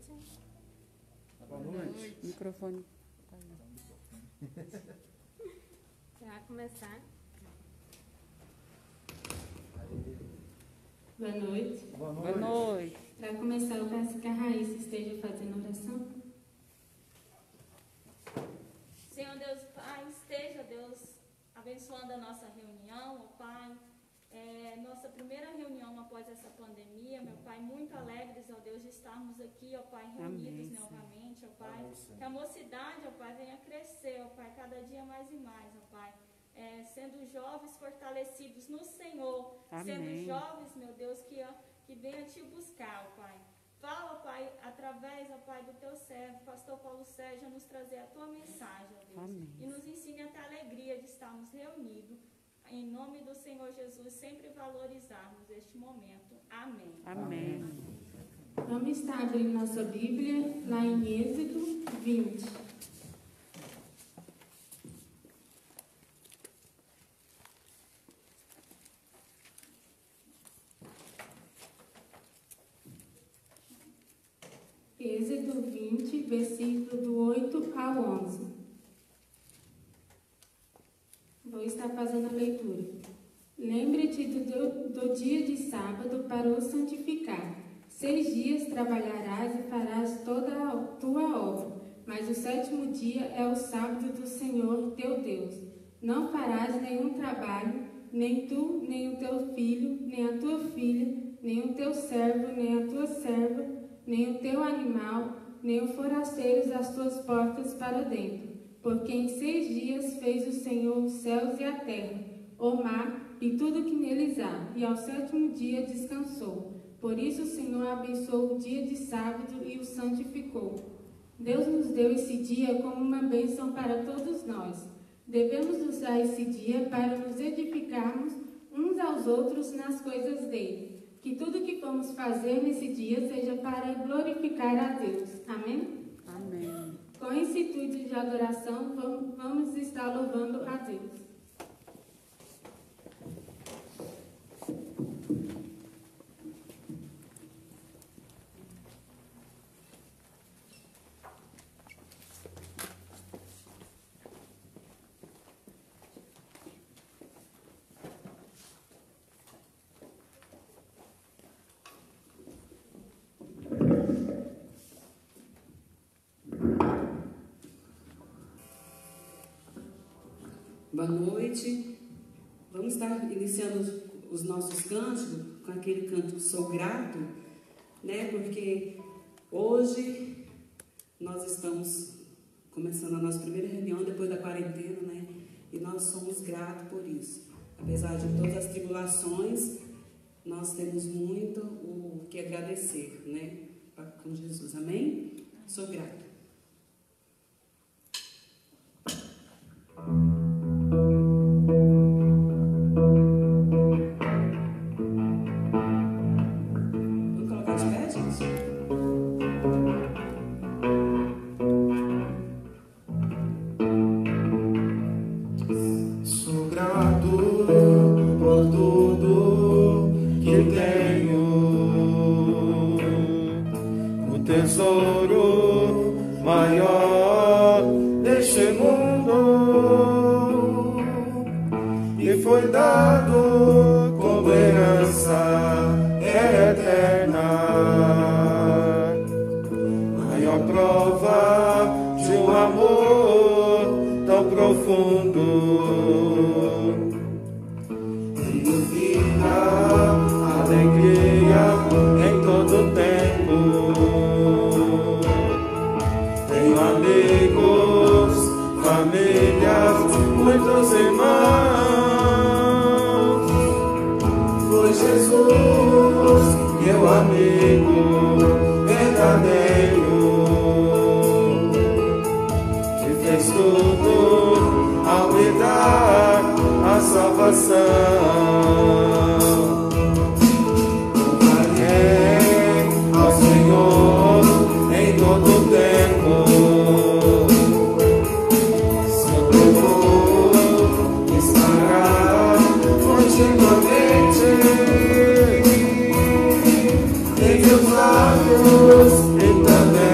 noite. Boa noite. Microfone. Para começar. Boa noite. Boa noite. Para começar, eu peço que a Raíssa esteja fazendo oração. Senhor Deus Pai, esteja, Deus, abençoando a nossa reunião, ó Pai. Nossa primeira reunião após essa pandemia, meu Pai, muito alegres, ó Deus, de estarmos aqui, ó Pai, reunidos novamente, ó Pai. Que a mocidade, ó Pai, venha crescer, ó Pai, cada dia mais e mais, ó Pai. Sendo jovens fortalecidos no Senhor, sendo jovens, meu Deus, que venha te buscar, ó Pai. Fala, Pai, através, ó Pai, do teu servo, pastor Paulo Sérgio, a nos trazer a tua mensagem, ó Deus. Amém. E nos ensine a ter a alegria de estarmos reunidos, em nome do Senhor Jesus, sempre valorizarmos este momento. Amém. Amém. Vamos estar abrindo nossa Bíblia lá em Êxodo 20. Êxodo 20, versículo do 8 ao 11. Vou estar fazendo a leitura. Lembre-te do dia de sábado para o santificar. 6 dias trabalharás e farás toda a tua obra, mas o 7º dia é o sábado do Senhor teu Deus. Não farás nenhum trabalho, nem tu, nem o teu filho, nem a tua filha, nem o teu servo, nem a tua serva, nem o teu animal, nem o forasteiro às tuas portas para dentro. Porque em 6 dias fez o Senhor os céus e a terra, o mar e tudo que neles há, e ao 7º dia descansou. Por isso o Senhor abençoou o dia de sábado e o santificou. Deus nos deu esse dia como uma bênção para todos nós. Devemos usar esse dia para nos edificarmos uns aos outros nas coisas dele. Que tudo que vamos fazer nesse dia seja para glorificar a Deus. Amém? Amém. Com esse intuito de adoração, vamos estar louvando a Deus. Boa noite. Vamos estar iniciando os nossos cânticos com aquele cântico Sou Grato, né? Porque hoje nós estamos começando a nossa primeira reunião depois da quarentena, né? E nós somos gratos por isso. Apesar de todas as tribulações, nós temos muito o que agradecer, né? Com Jesus. Amém? Sou grato. Tesouro maior deste mundo e foi dado como herança eterna, maior prova de um amor tão profundo. Tenho vida, alegria em todo tempo. Amigos, famílias, muitos irmãos. Foi Jesus, meu amigo verdadeiro, que fez tudo ao me dar a salvação. Louvarei ao Senhor em todo tempo. Em meus lábios e também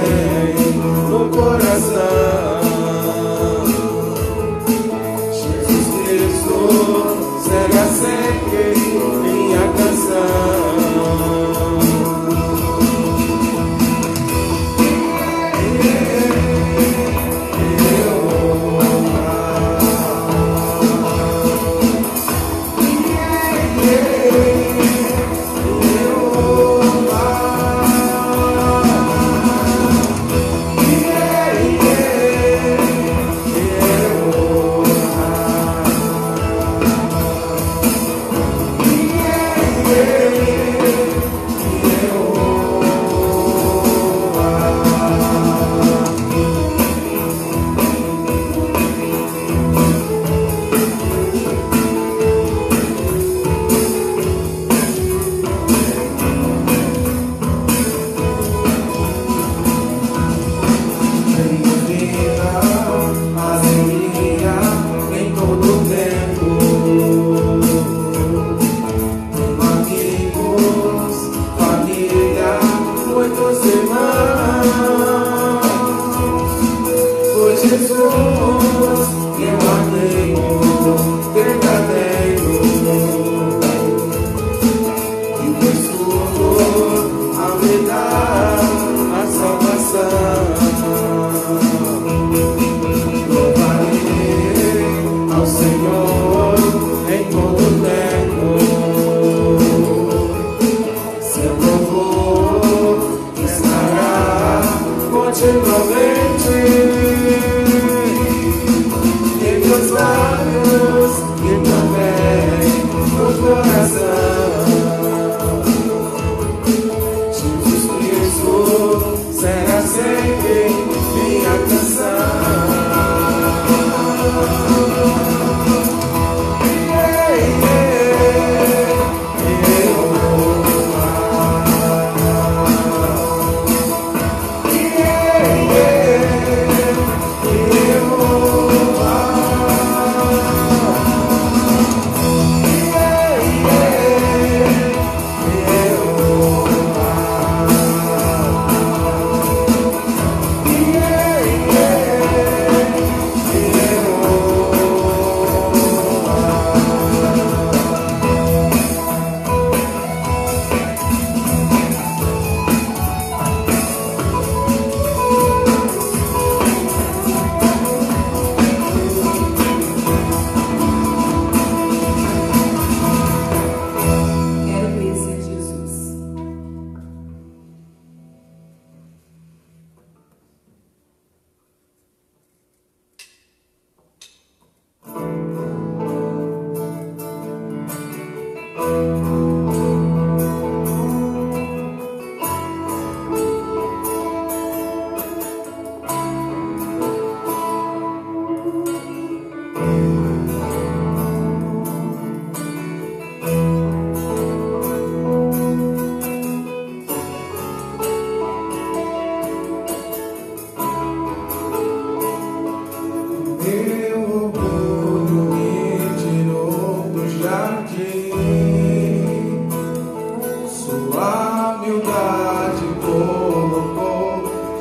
bondade colocou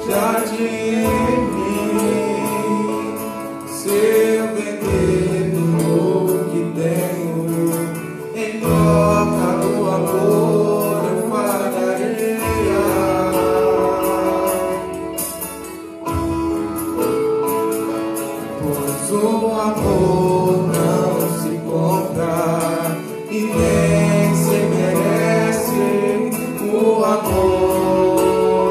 jardim em mim. Se eu vender tudo que tenho, em troca do amor eu pagaria. Pois o amor não se compra e nem se merece. O amor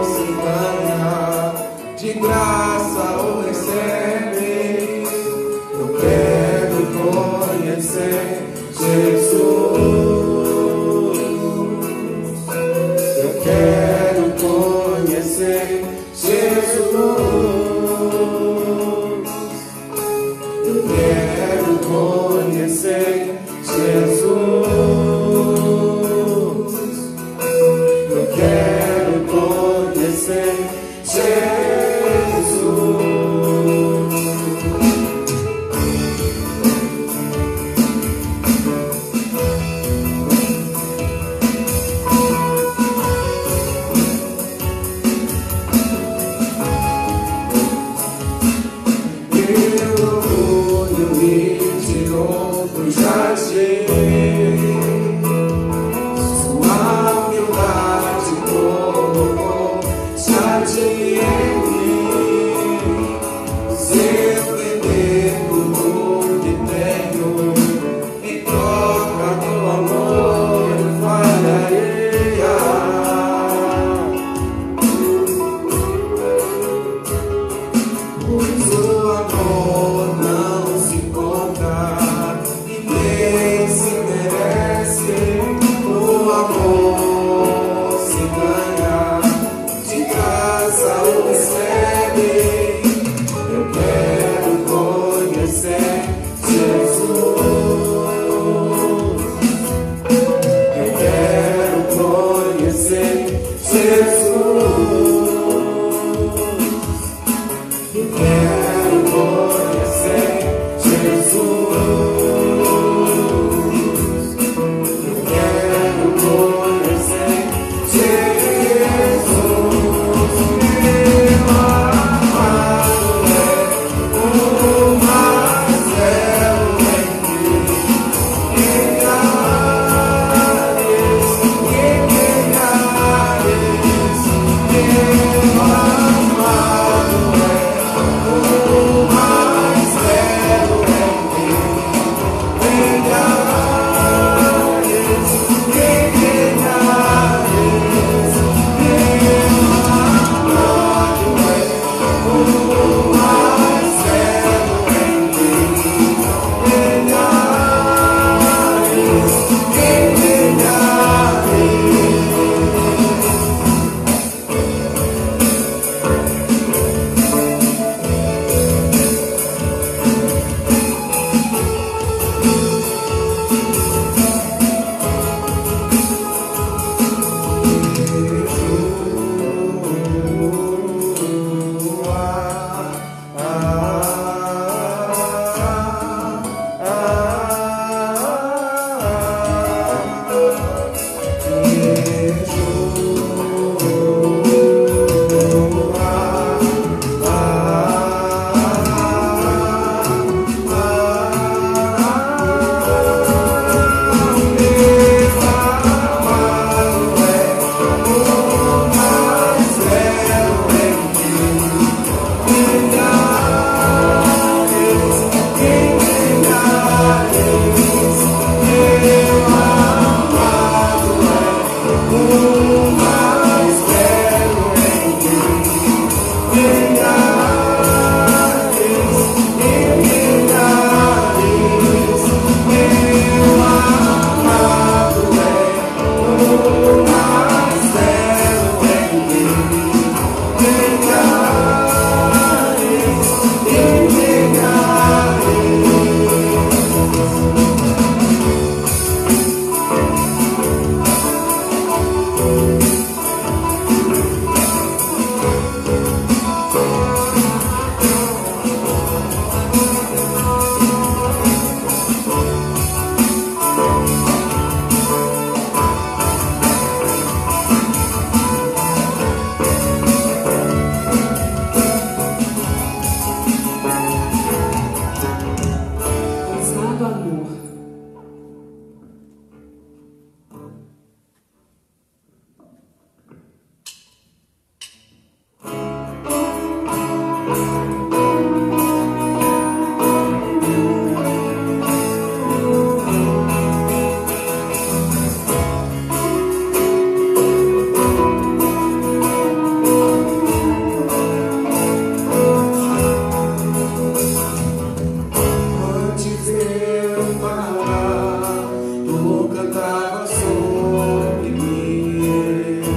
Antes eu falar, tu cantava sobre mim.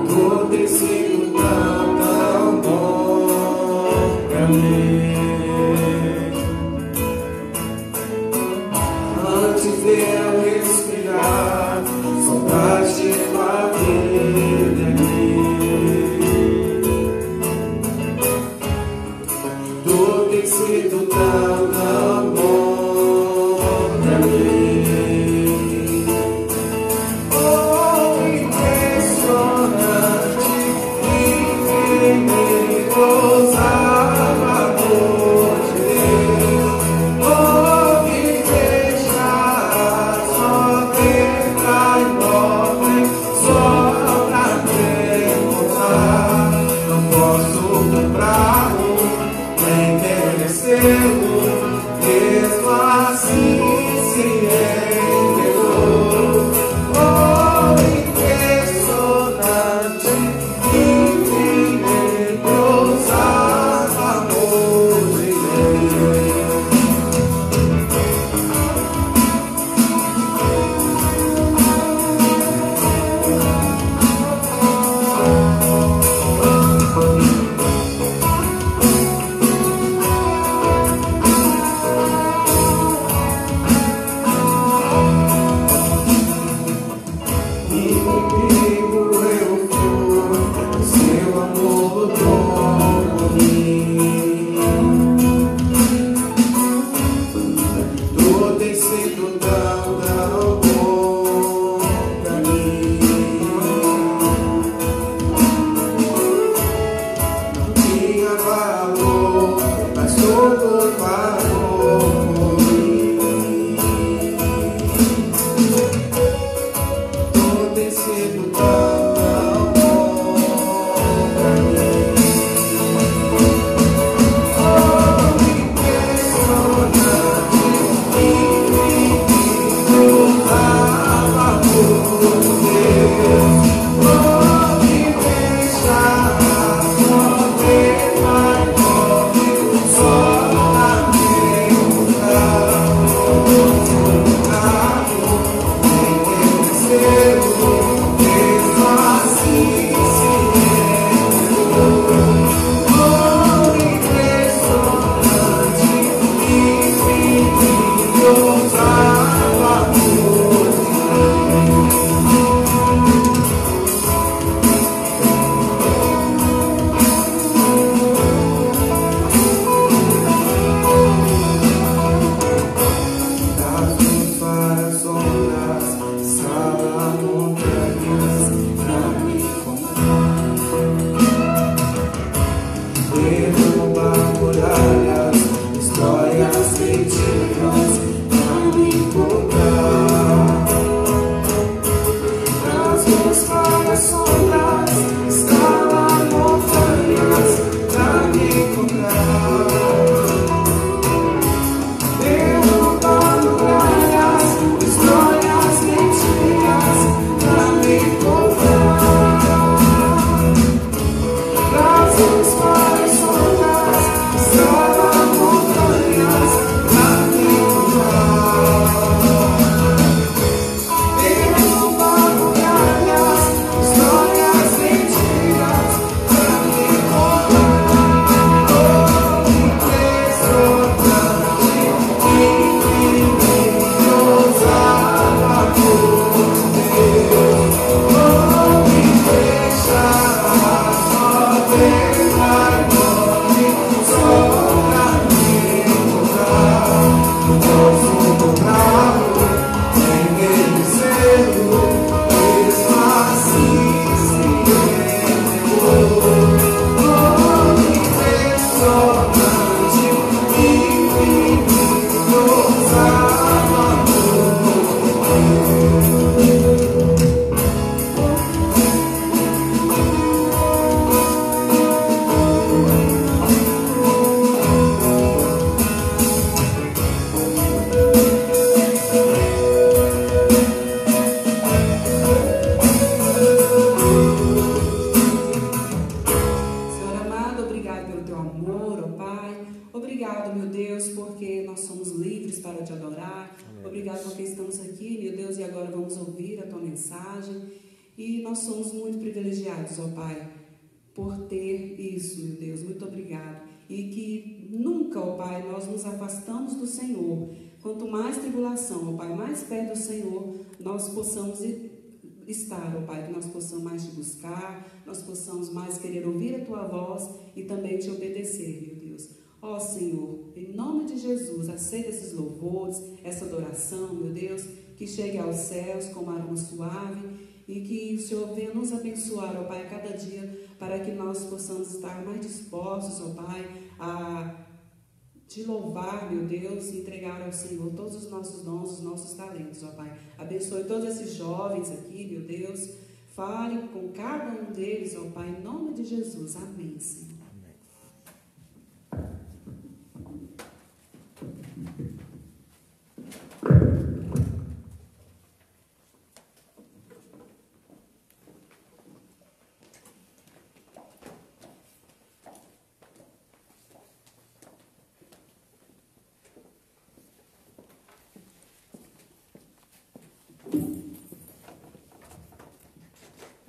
Tu tem sido mensagem. E nós somos muito privilegiados, ó Pai, por ter isso, meu Deus. Muito obrigado. E que nunca, ó Pai, nós nos afastamos do Senhor. Quanto mais tribulação, ó Pai, mais perto do Senhor, nós possamos estar, ó Pai, que nós possamos mais te buscar, nós possamos mais querer ouvir a Tua voz e também te obedecer, meu Deus. Ó Senhor, em nome de Jesus, aceita esses louvores, essa adoração, meu Deus, que chegue aos céus com aroma suave e que o Senhor venha nos abençoar, ó Pai, a cada dia, para que nós possamos estar mais dispostos, ó Pai, a te louvar, meu Deus, e entregar ao Senhor todos os nossos dons, os nossos talentos, ó Pai. Abençoe todos esses jovens aqui, meu Deus. Fale com cada um deles, ó Pai, em nome de Jesus. Amém, Senhor.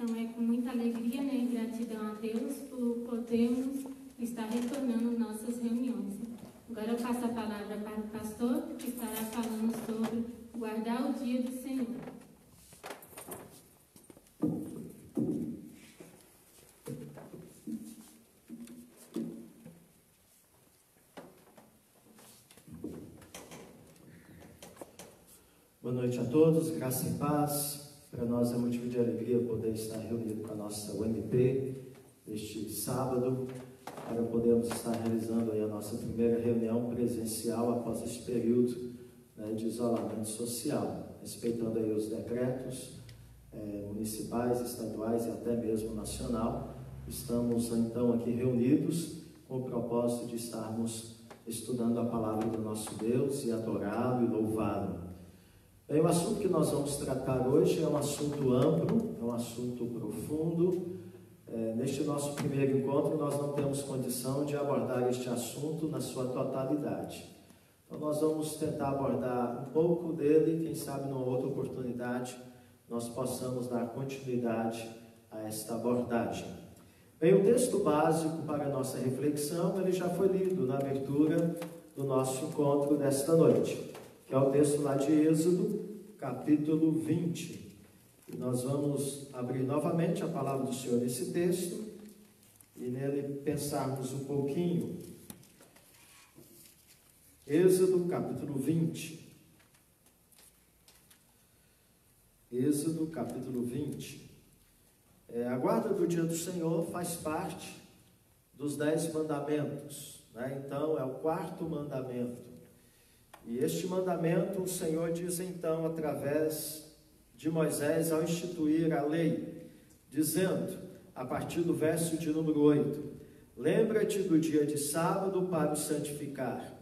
Então é com muita alegria, né, e gratidão a Deus por podermos estar retornando nossas reuniões. Agora eu passo a palavra para o pastor, que estará falando sobre guardar o dia do Senhor. Boa noite a todos, graça e paz. Para nós é motivo de alegria poder estar reunido com a nossa UMP neste sábado, para podermos estar realizando aí a nossa primeira reunião presencial após esse período, né, de isolamento social, respeitando aí os decretos municipais, estaduais e até mesmo nacional. Estamos então aqui reunidos com o propósito de estarmos estudando a palavra do nosso Deus e adorá-lo e louvá-lo. Bem, o assunto que nós vamos tratar hoje é um assunto amplo, é um assunto profundo. Neste nosso primeiro encontro, nós não temos condição de abordar este assunto na sua totalidade. Então, nós vamos tentar abordar um pouco dele, quem sabe numa outra oportunidade nós possamos dar continuidade a esta abordagem. Bem, o texto básico para a nossa reflexão, ele já foi lido na abertura do nosso encontro desta noite, que é o texto lá de Êxodo, capítulo 20. E nós vamos abrir novamente a palavra do Senhor nesse texto e nele pensarmos um pouquinho. Êxodo, capítulo 20. Êxodo, capítulo 20. A guarda do dia do Senhor faz parte dos 10 mandamentos, né? Então, é o 4º mandamento. E este mandamento o Senhor diz então através de Moisés ao instituir a lei, dizendo, a partir do verso de número 8, lembra-te do dia de sábado para o santificar.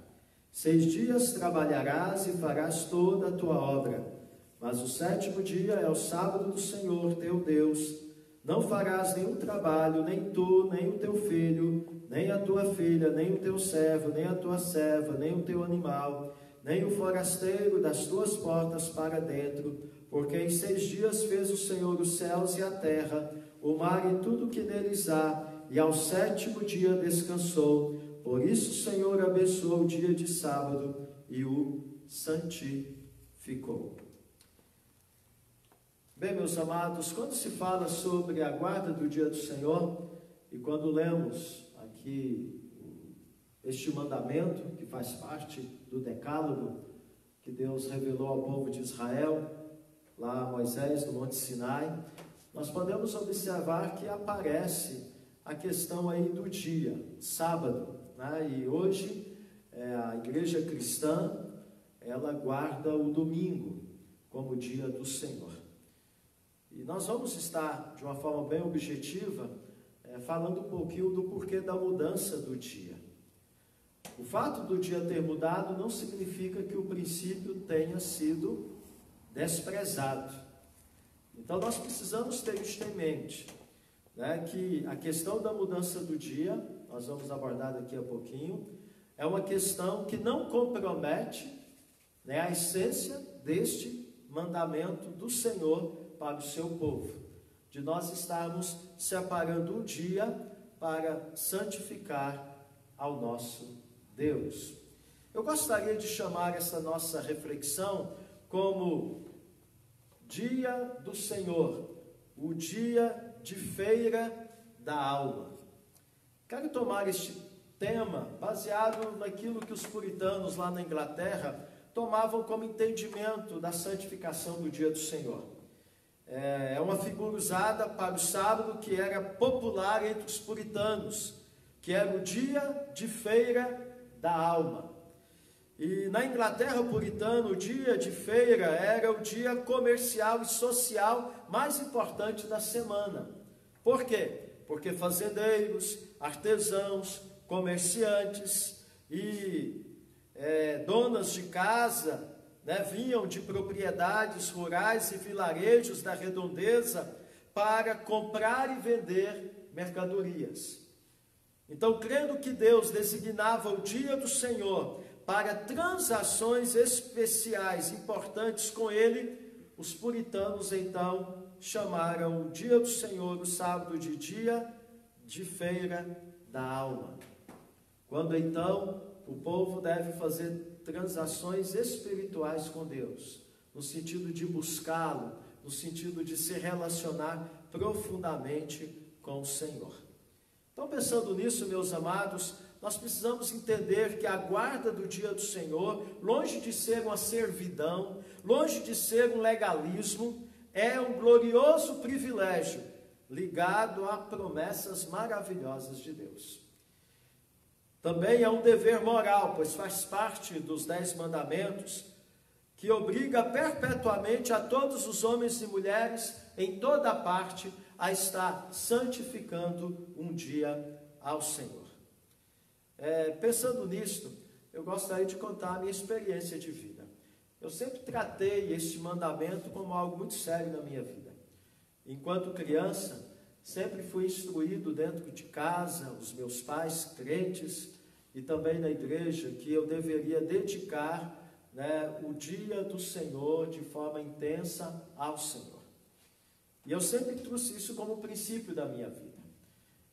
6 dias trabalharás e farás toda a tua obra, mas o 7º dia é o sábado do Senhor teu Deus. Não farás nenhum trabalho, nem tu, nem o teu filho, nem a tua filha, nem o teu servo, nem a tua serva, nem o teu animal, nem o forasteiro das tuas portas para dentro, porque em 6 dias fez o Senhor os céus e a terra, o mar e tudo que neles há, e ao 7º dia descansou. Por isso o Senhor abençoou o dia de sábado e o santificou. Bem, meus amados, quando se fala sobre a guarda do dia do Senhor, e quando lemos aqui este mandamento, que faz parte do decálogo, que Deus revelou ao povo de Israel, lá a Moisés, no Monte Sinai, nós podemos observar que aparece a questão aí do dia, sábado, né? E hoje a igreja cristã, ela guarda o domingo como dia do Senhor. E nós vamos estar, de uma forma bem objetiva, falando um pouquinho do porquê da mudança do dia. O fato do dia ter mudado não significa que o princípio tenha sido desprezado. Então nós precisamos ter isto em mente, né, que a questão da mudança do dia, nós vamos abordar daqui a pouquinho, é uma questão que não compromete, né, a essência deste mandamento do Senhor para o seu povo, de nós estarmos separando um dia para santificar ao nosso Deus. Eu gostaria de chamar essa nossa reflexão como Dia do Senhor, o dia de feira da alma. Quero tomar este tema baseado naquilo que os puritanos lá na Inglaterra tomavam como entendimento da santificação do dia do Senhor. É uma figura usada para o sábado que era popular entre os puritanos, que era o dia de feira da alma. E na Inglaterra puritana, o dia de feira era o dia comercial e social mais importante da semana. Por quê? Porque fazendeiros, artesãos, comerciantes e donas de casa, vinham de propriedades rurais e vilarejos da redondeza para comprar e vender mercadorias. Então, crendo que Deus designava o dia do Senhor para transações especiais importantes com Ele, os puritanos então chamaram o dia do Senhor, o sábado, de dia de feira da alma. Quando então o povo deve fazer transações espirituais com Deus, no sentido de buscá-lo, no sentido de se relacionar profundamente com o Senhor. Então, pensando nisso, meus amados, nós precisamos entender que a guarda do dia do Senhor, longe de ser uma servidão, longe de ser um legalismo, é um glorioso privilégio ligado a promessas maravilhosas de Deus. Também é um dever moral, pois faz parte dos 10 mandamentos, que obriga perpetuamente a todos os homens e mulheres, em toda parte, a estar santificando um dia ao Senhor. Pensando nisto, eu gostaria de contar a minha experiência de vida. Eu sempre tratei este mandamento como algo muito sério na minha vida. Enquanto criança, sempre fui instruído dentro de casa, os meus pais crentes, e também na igreja, que eu deveria dedicar o dia do Senhor de forma intensa ao Senhor. E eu sempre trouxe isso como princípio da minha vida.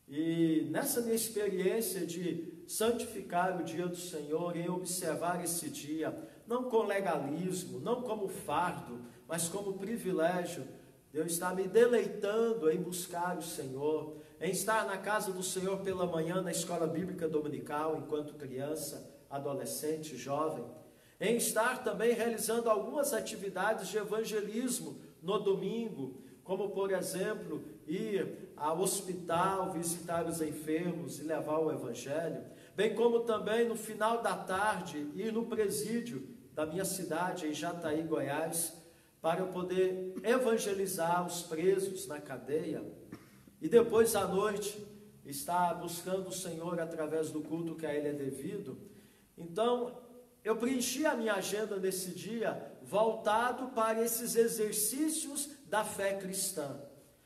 E nessa minha experiência de santificar o dia do Senhor, em observar esse dia, não com legalismo, não como fardo, mas como privilégio, eu estar me deleitando em buscar o Senhor, em estar na casa do Senhor pela manhã, na escola bíblica dominical, enquanto criança, adolescente, jovem, em estar também realizando algumas atividades de evangelismo no domingo, como, por exemplo, ir ao hospital, visitar os enfermos e levar o evangelho, bem como também no final da tarde ir no presídio da minha cidade, em Jataí, Goiás, para eu poder evangelizar os presos na cadeia, e depois à noite estar buscando o Senhor através do culto que a Ele é devido. Então, eu preenchi a minha agenda nesse dia voltado para esses exercícios da fé cristã,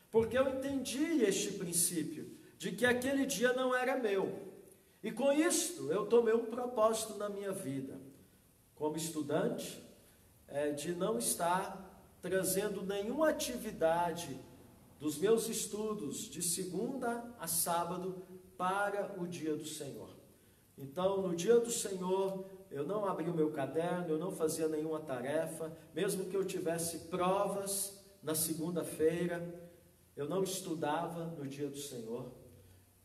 porque eu entendi este princípio, de que aquele dia não era meu, e com isto eu tomei um propósito na minha vida, como estudante, de não estar trazendo nenhuma atividade dos meus estudos de segunda a sábado para o dia do Senhor. Então, no dia do Senhor, eu não abri o meu caderno, eu não fazia nenhuma tarefa, mesmo que eu tivesse provas na segunda-feira, eu não estudava no dia do Senhor.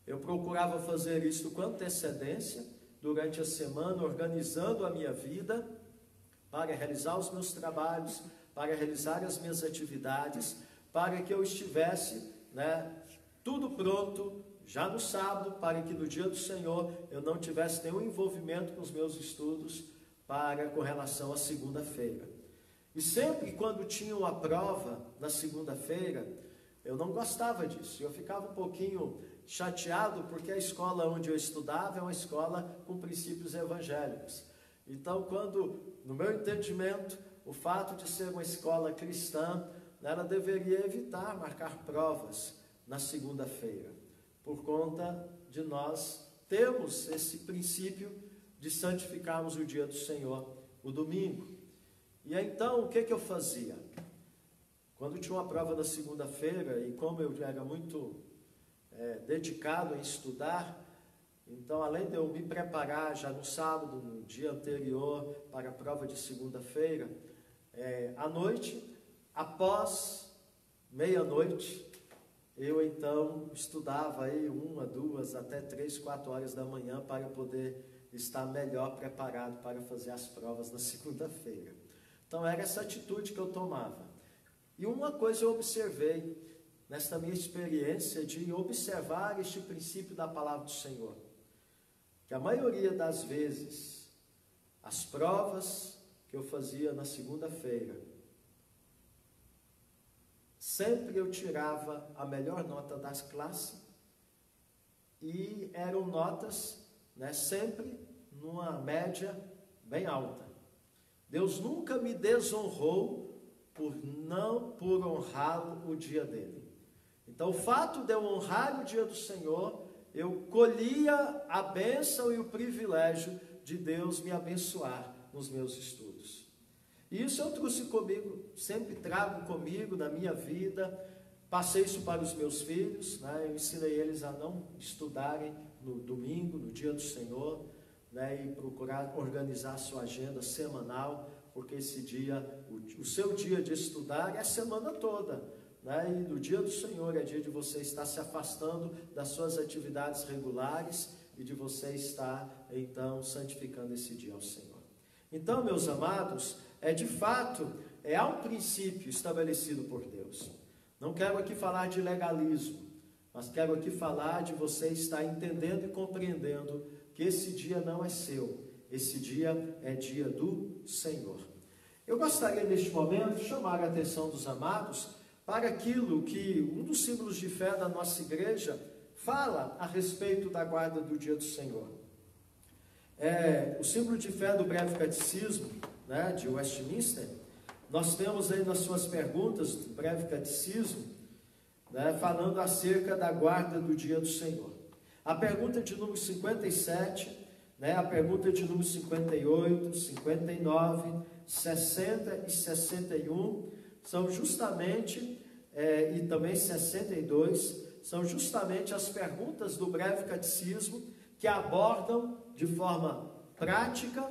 Eu procurava fazer isso com antecedência, durante a semana, organizando a minha vida, para realizar os meus trabalhos, para realizar as minhas atividades, para que eu estivesse, tudo pronto, já no sábado, para que no dia do Senhor eu não tivesse nenhum envolvimento com os meus estudos com relação à segunda-feira. E sempre quando tinha uma prova na segunda-feira, eu não gostava disso, eu ficava um pouquinho chateado, porque a escola onde eu estudava é uma escola com princípios evangélicos. Então, no meu entendimento, o fato de ser uma escola cristã, ela deveria evitar marcar provas na segunda-feira, por conta de nós termos esse princípio de santificarmos o dia do Senhor, o domingo. E então, o que eu fazia? Quando tinha uma prova na segunda-feira, e como eu era muito dedicado em estudar, então, além de eu me preparar já no sábado, no dia anterior, para a prova de segunda-feira, à noite, após meia-noite, eu então estudava aí 1, 2, até 3, 4 horas da manhã para poder estar melhor preparado para fazer as provas na segunda-feira. Então, era essa atitude que eu tomava. E uma coisa eu observei nesta minha experiência de observar este princípio da palavra do Senhor. Que a maioria das vezes, as provas que eu fazia na segunda-feira, sempre eu tirava a melhor nota das classes e eram notas, sempre numa média bem alta. Deus nunca me desonrou por honrá-lo o dia dele. Então, o fato de eu honrar o dia do Senhor, eu colhia a bênção e o privilégio de Deus me abençoar nos meus estudos. E isso eu trouxe comigo, sempre trago comigo na minha vida, passei isso para os meus filhos, eu ensinei eles a não estudarem no domingo, no dia do Senhor, e procurar organizar a sua agenda semanal, porque esse dia, o seu dia de estudar é a semana toda. E no dia do Senhor é dia de você estar se afastando das suas atividades regulares e de você estar, então, santificando esse dia ao Senhor. Então, meus amados, de fato, há um princípio estabelecido por Deus. Não quero aqui falar de legalismo, mas quero aqui falar de você estar entendendo e compreendendo que esse dia não é seu, esse dia é dia do Senhor. Eu gostaria, neste momento, de chamar a atenção dos amados para aquilo que um dos símbolos de fé da nossa igreja fala a respeito da guarda do dia do Senhor. O símbolo de fé do breve catecismo, de Westminster, nós temos aí nas suas perguntas do breve catecismo, falando acerca da guarda do dia do Senhor. A pergunta de número 57, a pergunta de número 58, 59, 60 e 61, são justamente, e também 62, são justamente as perguntas do breve catecismo que abordam de forma prática,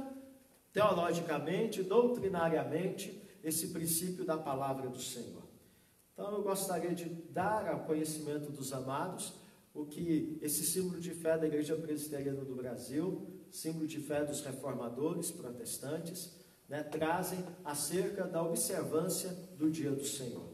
teologicamente, doutrinariamente, esse princípio da palavra do Senhor. Então eu gostaria de dar ao conhecimento dos amados o que esse símbolo de fé da Igreja Presbiteriana do Brasil, símbolo de fé dos reformadores protestantes, trazem acerca da observância do dia do Senhor.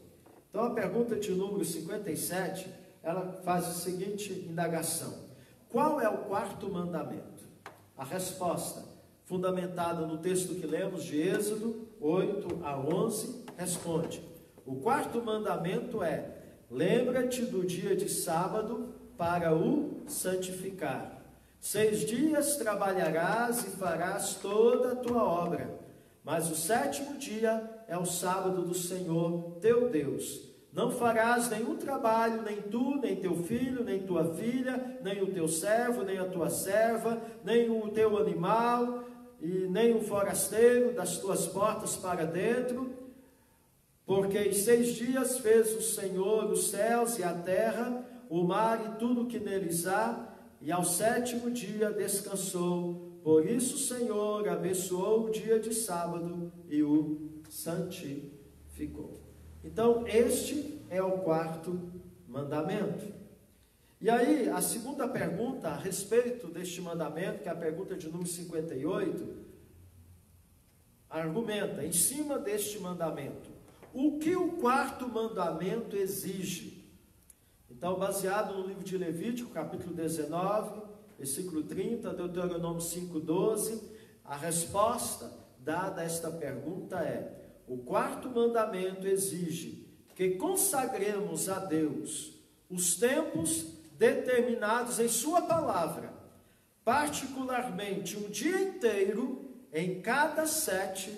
Então a pergunta de número 57, ela faz a seguinte indagação: qual é o quarto mandamento? A resposta, fundamentada no texto que lemos de Êxodo 8 a 11, responde: o quarto mandamento é: lembra-te do dia de sábado para o santificar. 6 dias trabalharás e farás toda a tua obra, mas o 7º dia é o sábado do Senhor teu Deus. Não farás nenhum trabalho, nem tu, nem teu filho, nem tua filha, nem o teu servo, nem a tua serva, nem o teu animal, e nem o forasteiro das tuas portas para dentro, porque em 6 dias fez o Senhor os céus e a terra, o mar e tudo que neles há, e ao 7º dia descansou. Por isso o Senhor abençoou o dia de sábado e o santificou. Então, este é o quarto mandamento. E aí, a segunda pergunta a respeito deste mandamento, que é a pergunta de número 58, argumenta, em cima deste mandamento, o que o quarto mandamento exige? Então, baseado no livro de Levítico, capítulo 19, versículo 30, Deuteronômio 5:12, a resposta dada a esta pergunta é: o quarto mandamento exige que consagremos a Deus os tempos determinados em sua palavra, particularmente um dia inteiro em cada 7,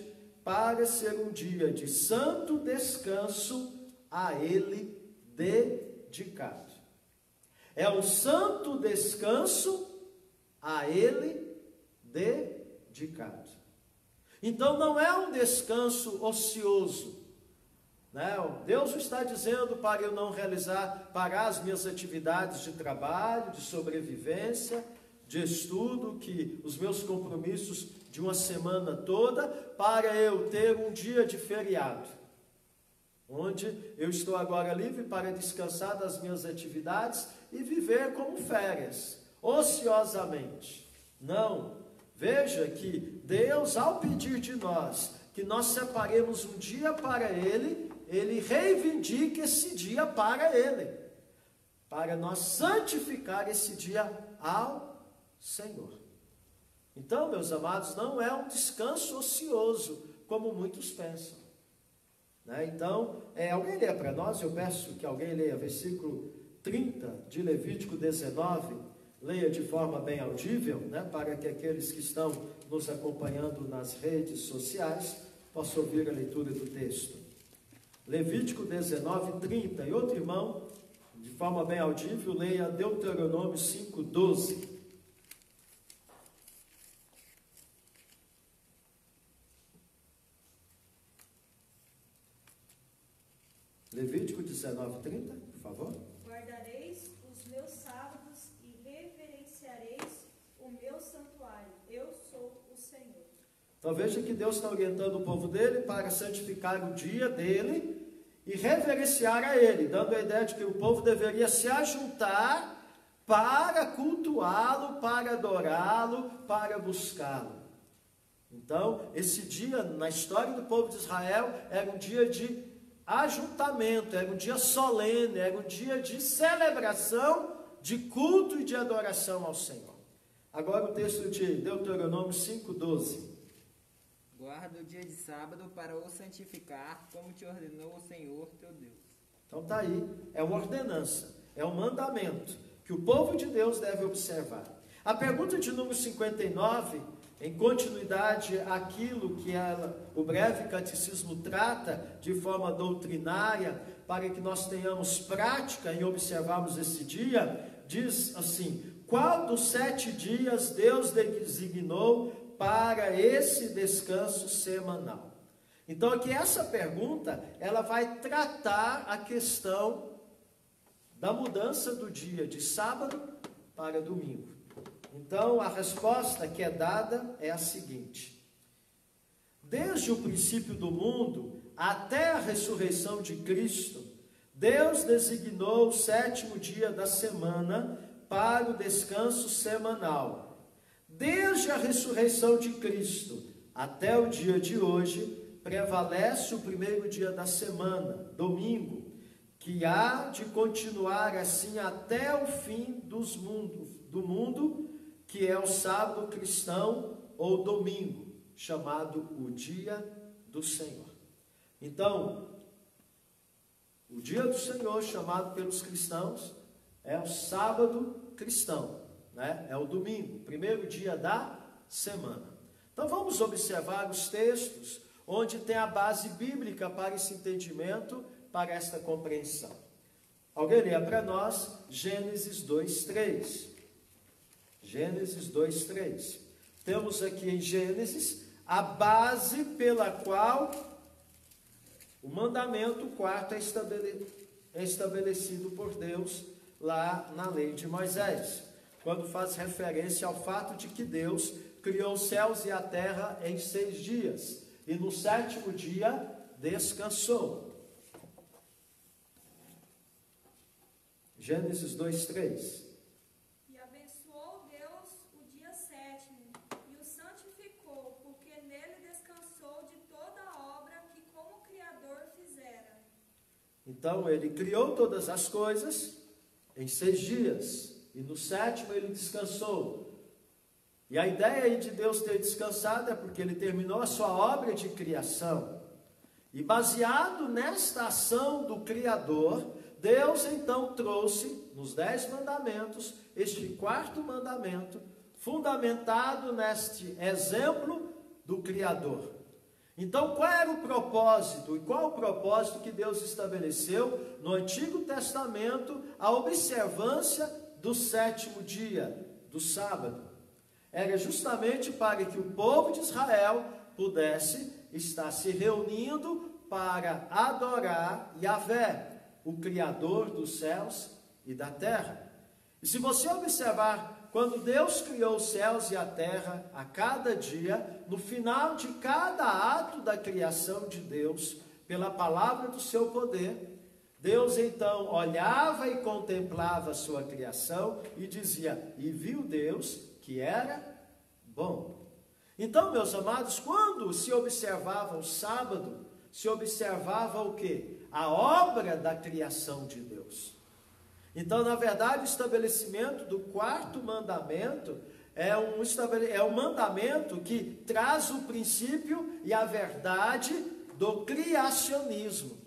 para ser um dia de santo descanso a Ele dedicado. É um santo descanso a Ele dedicado. Então não é um descanso ocioso, né? Deus está dizendo para eu não parar as minhas atividades de trabalho, de sobrevivência, de estudo, os meus compromissos de uma semana toda, para eu ter um dia de feriado, onde eu estou agora livre para descansar das minhas atividades e viver como férias, ociosamente. Não. Veja que Deus, ao pedir de nós que nós separemos um dia para Ele, Ele reivindica esse dia para Ele, para nós santificar esse dia ao Senhor. Então, meus amados, não é um descanso ocioso, como muitos pensam, né? Então, alguém leia para nós, eu peço que alguém leia versículo 30 de Levítico 19, leia de forma bem audível, né? Para que aqueles que estão nos acompanhando nas redes sociais possam ouvir a leitura do texto. Levítico 19, 30, e outro irmão, de forma bem audível, leia Deuteronômio 5, 12. Levítico 19, 30, por favor. Guardareis os meus sábados e reverenciareis o meu santuário. Eu sou o Senhor. Então veja que Deus está orientando o povo dele para santificar o dia dele e reverenciar a ele, dando a ideia de que o povo deveria se ajuntar para cultuá-lo, para adorá-lo, para buscá-lo. Então, esse dia, na história do povo de Israel, era um dia de ajuntamento, era um dia solene, era um dia de celebração, de culto e de adoração ao Senhor. Agora o texto de Deuteronômio 5:12. Guarda o dia de sábado para o santificar, como te ordenou o Senhor teu Deus. Então está aí, é uma ordenança, é um mandamento que o povo de Deus deve observar. A pergunta de número 59, em continuidade àquilo que o breve catecismo trata de forma doutrinária, para que nós tenhamos prática em observarmos esse dia, diz assim: qual dos 7 dias Deus designou para esse descanso semanal? Então aqui essa pergunta, ela vai tratar a questão da mudança do dia de sábado para domingo. Então, a resposta que é dada é a seguinte: desde o princípio do mundo até a ressurreição de Cristo, Deus designou o 7º dia da semana para o descanso semanal. Desde a ressurreição de Cristo até o dia de hoje, prevalece o 1º dia da semana, domingo, que há de continuar assim até o fim do mundo, que é o sábado cristão ou domingo, chamado o dia do Senhor. Então, o dia do Senhor, chamado pelos cristãos, é o sábado cristão, né? É o domingo, 1º dia da semana. Então vamos observar os textos onde tem a base bíblica para esse entendimento, para esta compreensão. Alguém lê para nós Gênesis 2:3. Gênesis 2:3. Temos aqui em Gênesis a base pela qual o mandamento 4 é estabelecido por Deus lá na lei de Moisés, quando faz referência ao fato de que Deus criou os céus e a terra em 6 dias, e no 7º dia descansou. Gênesis 2:3. E abençoou Deus o dia 7º e o santificou, porque nele descansou de toda a obra que como Criador fizera. Então ele criou todas as coisas em 6 dias, e no 7º ele descansou. E a ideia aí de Deus ter descansado é porque ele terminou a sua obra de criação. E baseado nesta ação do Criador, Deus então trouxe nos 10 mandamentos este 4º mandamento, fundamentado neste exemplo do Criador. Então qual era o propósito? E qual o propósito que Deus estabeleceu no Antigo Testamento, a observância do 7º dia, do sábado? Era justamente para que o povo de Israel pudesse estar se reunindo para adorar Yahvé, o Criador dos céus e da terra. E se você observar, quando Deus criou os céus e a terra, a cada dia, no final de cada ato da criação de Deus, pela palavra do seu poder, Deus então olhava e contemplava a sua criação e dizia, e viu Deus que era bom. Então, meus amados, quando se observava o sábado, se observava o quê? A obra da criação de Deus. Então, na verdade, o estabelecimento do quarto mandamento é um mandamento que traz o princípio e a verdade do criacionismo,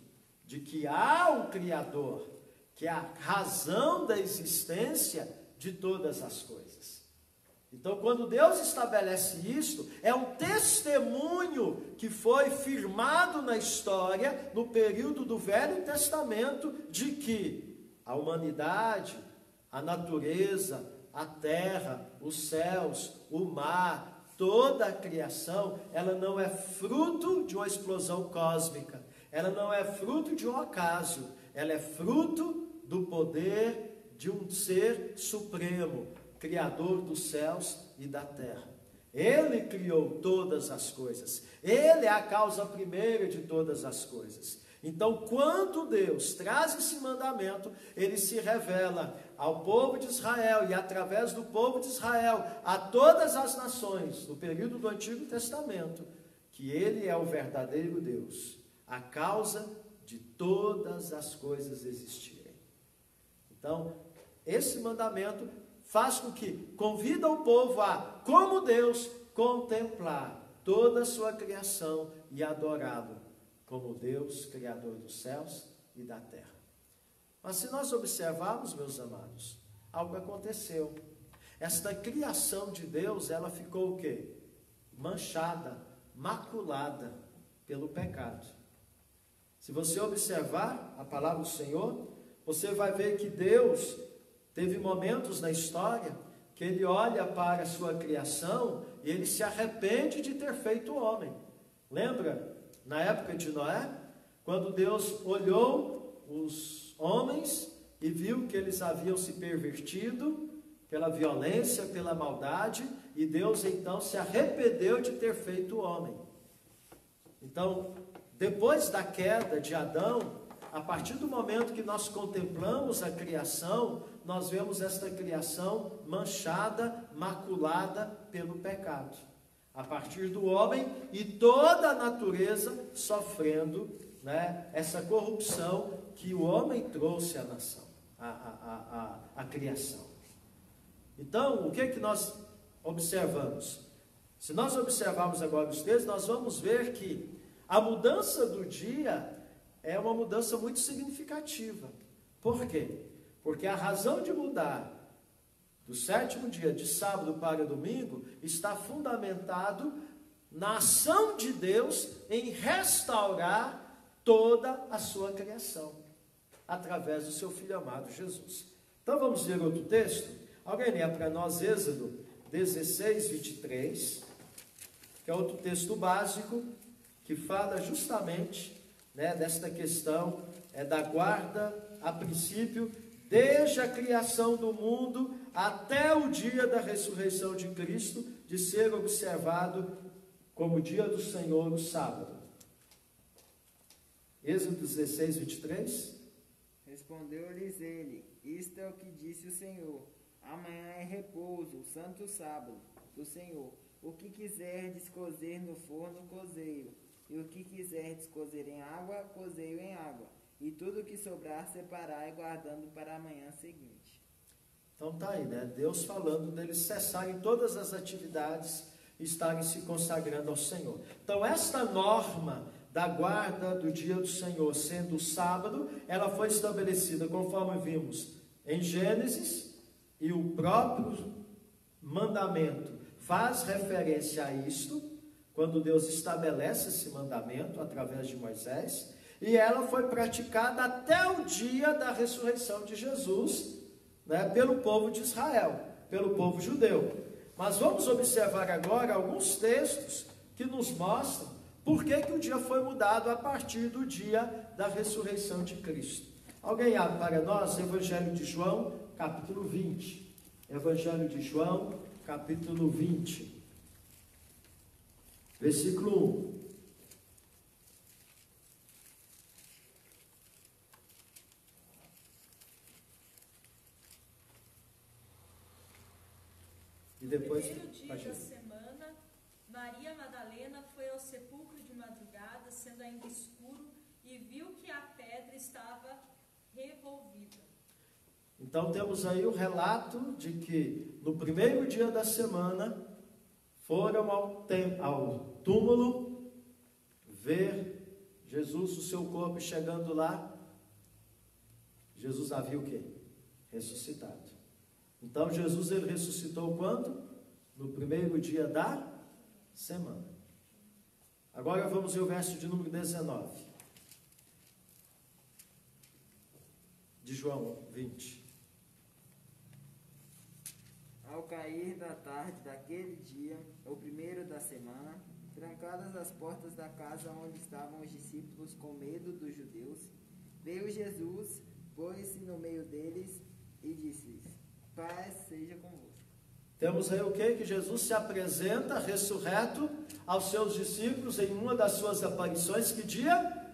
de que há um Criador, que é a razão da existência de todas as coisas. Então, quando Deus estabelece isto, é um testemunho que foi firmado na história, no período do Velho Testamento, de que a humanidade, a natureza, a terra, os céus, o mar, toda a criação, ela não é fruto de uma explosão cósmica, ela não é fruto de um acaso, ela é fruto do poder de um ser supremo, Criador dos céus e da terra. Ele criou todas as coisas, Ele é a causa primeira de todas as coisas. Então, quando Deus traz esse mandamento, Ele se revela ao povo de Israel e através do povo de Israel a todas as nações, no período do Antigo Testamento, que Ele é o verdadeiro Deus, a causa de todas as coisas existirem. Então, esse mandamento faz com que convida o povo a, como Deus, contemplar toda a sua criação e adorá-lo como Deus, Criador dos céus e da terra. Mas se nós observarmos, meus amados, algo aconteceu. Esta criação de Deus, ela ficou o quê? Manchada, maculada pelo pecado. Se você observar a palavra do Senhor, você vai ver que Deus teve momentos na história que Ele olha para a sua criação e Ele se arrepende de ter feito o homem. Lembra? Na época de Noé, quando Deus olhou os homens e viu que eles haviam se pervertido pela violência, pela maldade, e Deus então se arrependeu de ter feito o homem. Então, depois da queda de Adão, a partir do momento que nós contemplamos a criação, nós vemos esta criação manchada, maculada pelo pecado. A partir do homem e toda a natureza sofrendo, né, essa corrupção que o homem trouxe à nação, à criação. Então, o que é que nós observamos? Se nós observarmos agora os textos, nós vamos ver que a mudança do dia é uma mudança muito significativa. Por quê? Porque a razão de mudar do sétimo dia, de sábado para domingo, está fundamentado na ação de Deus em restaurar toda a sua criação, através do seu Filho amado Jesus. Então vamos ler outro texto? Alguém lê para nós Êxodo 16, 23, que é outro texto básico, que fala justamente, né, desta questão da guarda, a princípio, desde a criação do mundo até o dia da ressurreição de Cristo, de ser observado como dia do Senhor, o sábado. Êxodo 16, 23. Respondeu-lhes ele, isto é o que disse o Senhor, amanhã é repouso, o santo sábado do Senhor. O que quiserdes cozer no forno, cozei-o, e o que quiserdes cozer em água, cozei-o em água. E tudo que sobrar, separai, guardando para a manhã seguinte. Então está aí, né? Deus falando deles cessarem todas as atividades e estarem se consagrando ao Senhor. Então esta norma da guarda do dia do Senhor, sendo o sábado, ela foi estabelecida conforme vimos em Gênesis, e o próprio mandamento faz referência a isto, quando Deus estabelece esse mandamento através de Moisés, e ela foi praticada até o dia da ressurreição de Jesus, né, pelo povo de Israel, pelo povo judeu. Mas vamos observar agora alguns textos que nos mostram por que o dia foi mudado a partir do dia da ressurreição de Cristo. Alguém abre para nós Evangelho de João, capítulo 20. Evangelho de João, capítulo 20. Versículo 1. E depois, no primeiro dia da semana, Maria Madalena foi ao sepulcro de madrugada, sendo ainda escuro, e viu que a pedra estava revolvida. Então temos aí o relato de que no primeiro dia da semana foram ao túmulo ver Jesus, o seu corpo chegando lá. Jesus havia o quê? Ressuscitado. Então Jesus ele ressuscitou quando? No primeiro dia da semana. Agora vamos ver o verso de número 19 de João 20. Ao cair da tarde daquele dia, o primeiro da semana, trancadas as portas da casa onde estavam os discípulos com medo dos judeus, veio Jesus, pôs-se no meio deles e disse-lhes: paz seja convosco. Temos aí o que? Que Jesus se apresenta ressurreto aos seus discípulos em uma das suas aparições. Que dia?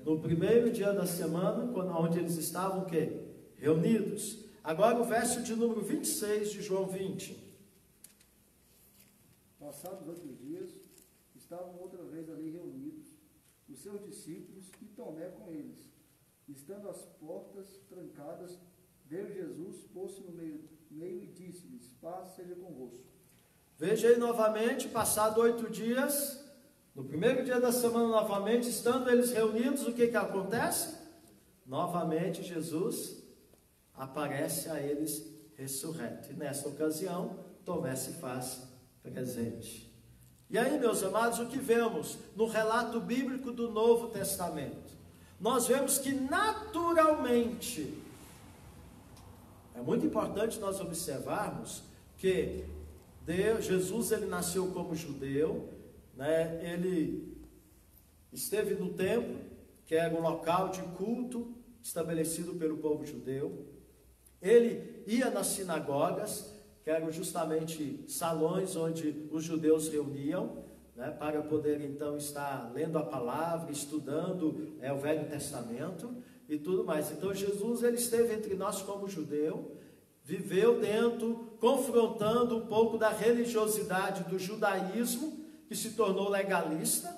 No primeiro dia da semana, onde eles estavam o quê? Reunidos. Agora o verso de número 26 de João 20. Passados 8 dias, estavam outra vez ali reunidos os seus discípulos e Tomé com eles. Estando as portas trancadas, veio Jesus, pôs-se no meio e disse-lhes: paz seja convosco. Veja aí novamente, passado 8 dias, no primeiro dia da semana novamente, estando eles reunidos, o que acontece? Novamente Jesus aparece a eles ressurreto. E nessa ocasião, Tomé se faz presente. E aí, meus amados, o que vemos no relato bíblico do Novo Testamento? Nós vemos que naturalmente, é muito importante nós observarmos que Jesus ele nasceu como judeu, né? Ele esteve no templo, que era um local de culto estabelecido pelo povo judeu. Ele ia nas sinagogas, que eram justamente salões onde os judeus reuniam, né, para poder então estar lendo a palavra, estudando o Velho Testamento e tudo mais. Então Jesus ele esteve entre nós como judeu, viveu dentro, confrontando um pouco da religiosidade do judaísmo, que se tornou legalista.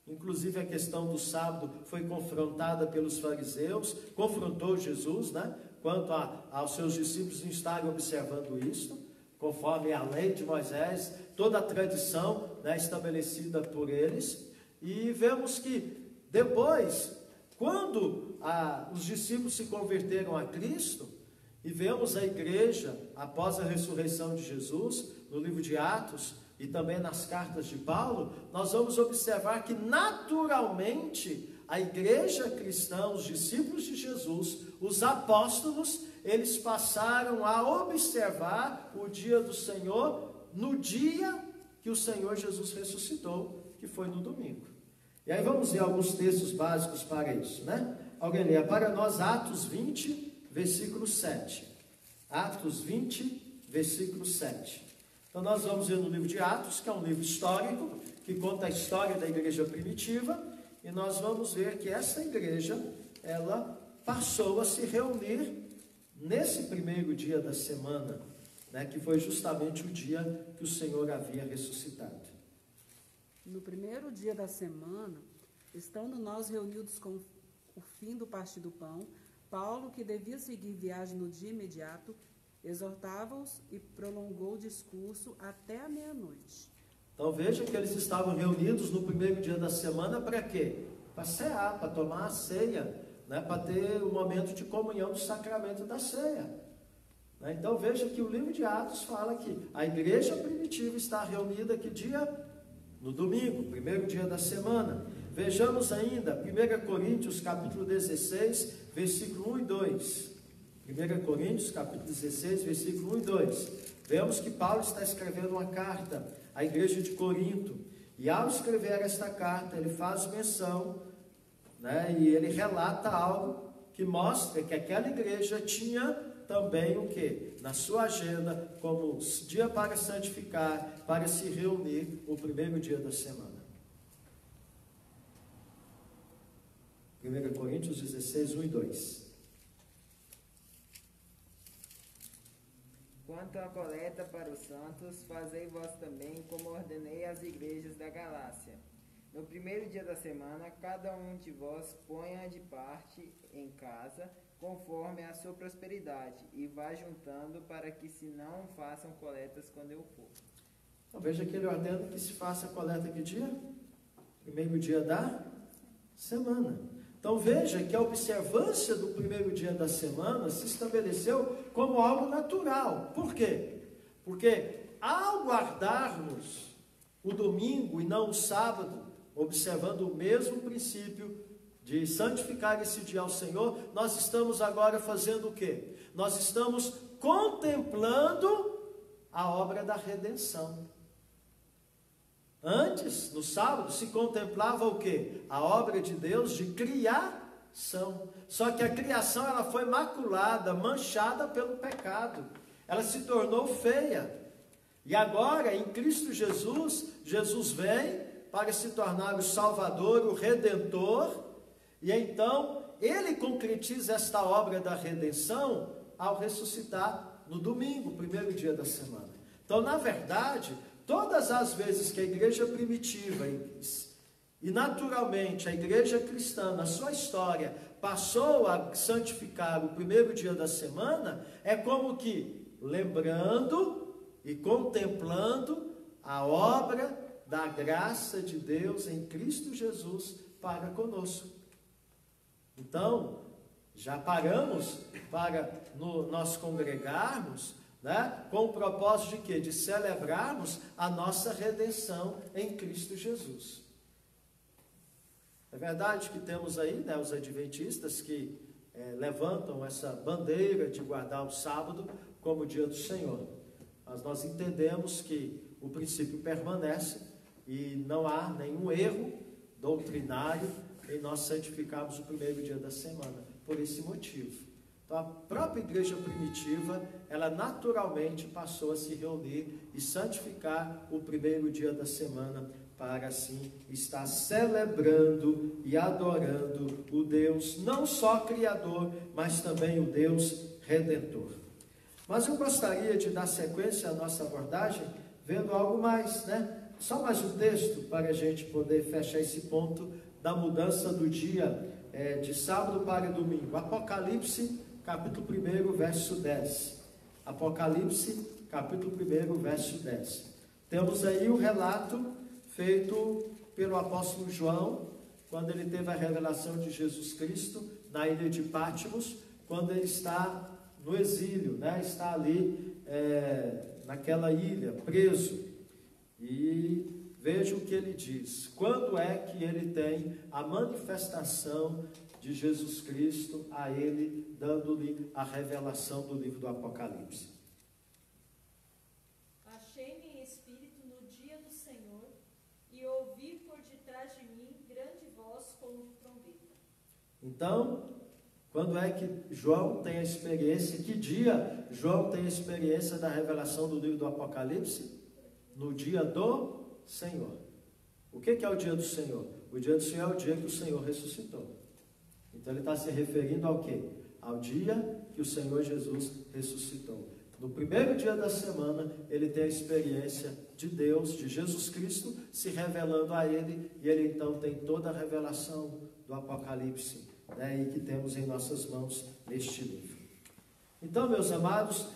Inclusive a questão do sábado foi confrontada pelos fariseus, confrontou Jesus, né, quanto aos seus discípulos não estarem observando isso, conforme a lei de Moisés, toda a tradição, né, estabelecida por eles. E vemos que depois, quando os discípulos se converteram a Cristo, e vemos a igreja, após a ressurreição de Jesus, no livro de Atos, e também nas cartas de Paulo, nós vamos observar que naturalmente a igreja cristã, os discípulos de Jesus, os apóstolos, eles passaram a observar o dia do Senhor no dia que o Senhor Jesus ressuscitou, que foi no domingo. E aí vamos ver alguns textos básicos para isso, né? Alguém leia para nós Atos 20, versículo 7. Atos 20, versículo 7. Então nós vamos ver no livro de Atos, que é um livro histórico, que conta a história da igreja primitiva, e nós vamos ver que essa igreja, ela passou a se reunir nesse primeiro dia da semana, né, que foi justamente o dia que o Senhor havia ressuscitado. No primeiro dia da semana, estando nós reunidos com o fim do partir do pão, Paulo, que devia seguir viagem no dia imediato, exortava-os e prolongou o discurso até a meia-noite. Então veja que eles estavam reunidos no primeiro dia da semana para quê? Para cear, para tomar a ceia, né? Para ter o momento de comunhão do sacramento da ceia. Né? Então veja que o livro de Atos fala que a igreja primitiva está reunida que dia? No domingo, primeiro dia da semana. Vejamos ainda 1 Coríntios capítulo 16, versículo 1 e 2. 1 Coríntios capítulo 16, versículo 1 e 2. Vemos que Paulo está escrevendo uma carta à igreja de Corinto. E ao escrever esta carta, ele faz menção, né, e ele relata algo que mostra que aquela igreja tinha também o quê? Na sua agenda, como dia para santificar, para se reunir o primeiro dia da semana. 1 Coríntios 16, 1 e 2. Quanto à coleta para os santos, fazei vós também, como ordenei às igrejas da Galácia. No primeiro dia da semana, cada um de vós ponha de parte em casa, conforme a sua prosperidade, e vá juntando, para que se não façam coletas quando eu for. Então veja que ele ordena que se faça a coleta que dia? Primeiro dia da semana. Então veja que a observância do primeiro dia da semana se estabeleceu como algo natural. Por quê? Porque ao guardarmos o domingo e não o sábado, observando o mesmo princípio de santificar esse dia ao Senhor, nós estamos agora fazendo o quê? Nós estamos contemplando a obra da redenção. Antes, no sábado, se contemplava o quê? A obra de Deus de criação. Só que a criação ela foi maculada, manchada pelo pecado. Ela se tornou feia. E agora, em Cristo Jesus, Jesus vem para se tornar o Salvador, o Redentor. E então, Ele concretiza esta obra da redenção ao ressuscitar no domingo, primeiro dia da semana. Então, na verdade, todas as vezes que a igreja primitiva e naturalmente a igreja cristã, na sua história, passou a santificar o primeiro dia da semana, é como que lembrando e contemplando a obra da graça de Deus em Cristo Jesus para conosco. Então, já paramos para nós congregarmos, né, com o propósito de quê? De celebrarmos a nossa redenção em Cristo Jesus. É verdade que temos aí, né, os adventistas que levantam essa bandeira de guardar o sábado como dia do Senhor. Mas nós entendemos que o princípio permanece e não há nenhum erro doutrinário em nós santificarmos o primeiro dia da semana, por esse motivo. Então, a própria igreja primitiva, ela naturalmente passou a se reunir e santificar o primeiro dia da semana, para assim estar celebrando e adorando o Deus, não só Criador, mas também o Deus Redentor. Mas eu gostaria de dar sequência à nossa abordagem, vendo algo mais, né? Só mais um texto para a gente poder fechar esse ponto da mudança do dia de sábado para domingo. Apocalipse, capítulo 1, verso 10. Apocalipse, capítulo 1, verso 10. Temos aí o relato feito pelo apóstolo João, quando ele teve a revelação de Jesus Cristo na ilha de Pátimos, quando ele está no exílio, né? Está ali naquela ilha, preso. E veja o que ele diz. Quando é que ele tem a manifestação de Jesus Cristo a ele, dando-lhe a revelação do livro do Apocalipse? Achei-me em espírito no dia do Senhor e ouvi por detrás de mim grande voz como de trombeta. Então, quando é que João tem a experiência? Que dia João tem a experiência da revelação do livro do Apocalipse? No dia do Senhor. O que é o dia do Senhor? O dia do Senhor é o dia que o Senhor ressuscitou. Então ele está se referindo ao quê? Ao dia que o Senhor Jesus ressuscitou. No primeiro dia da semana, ele tem a experiência de Deus, de Jesus Cristo, se revelando a ele, e ele então tem toda a revelação do Apocalipse, né, e que temos em nossas mãos neste livro. Então, meus amados,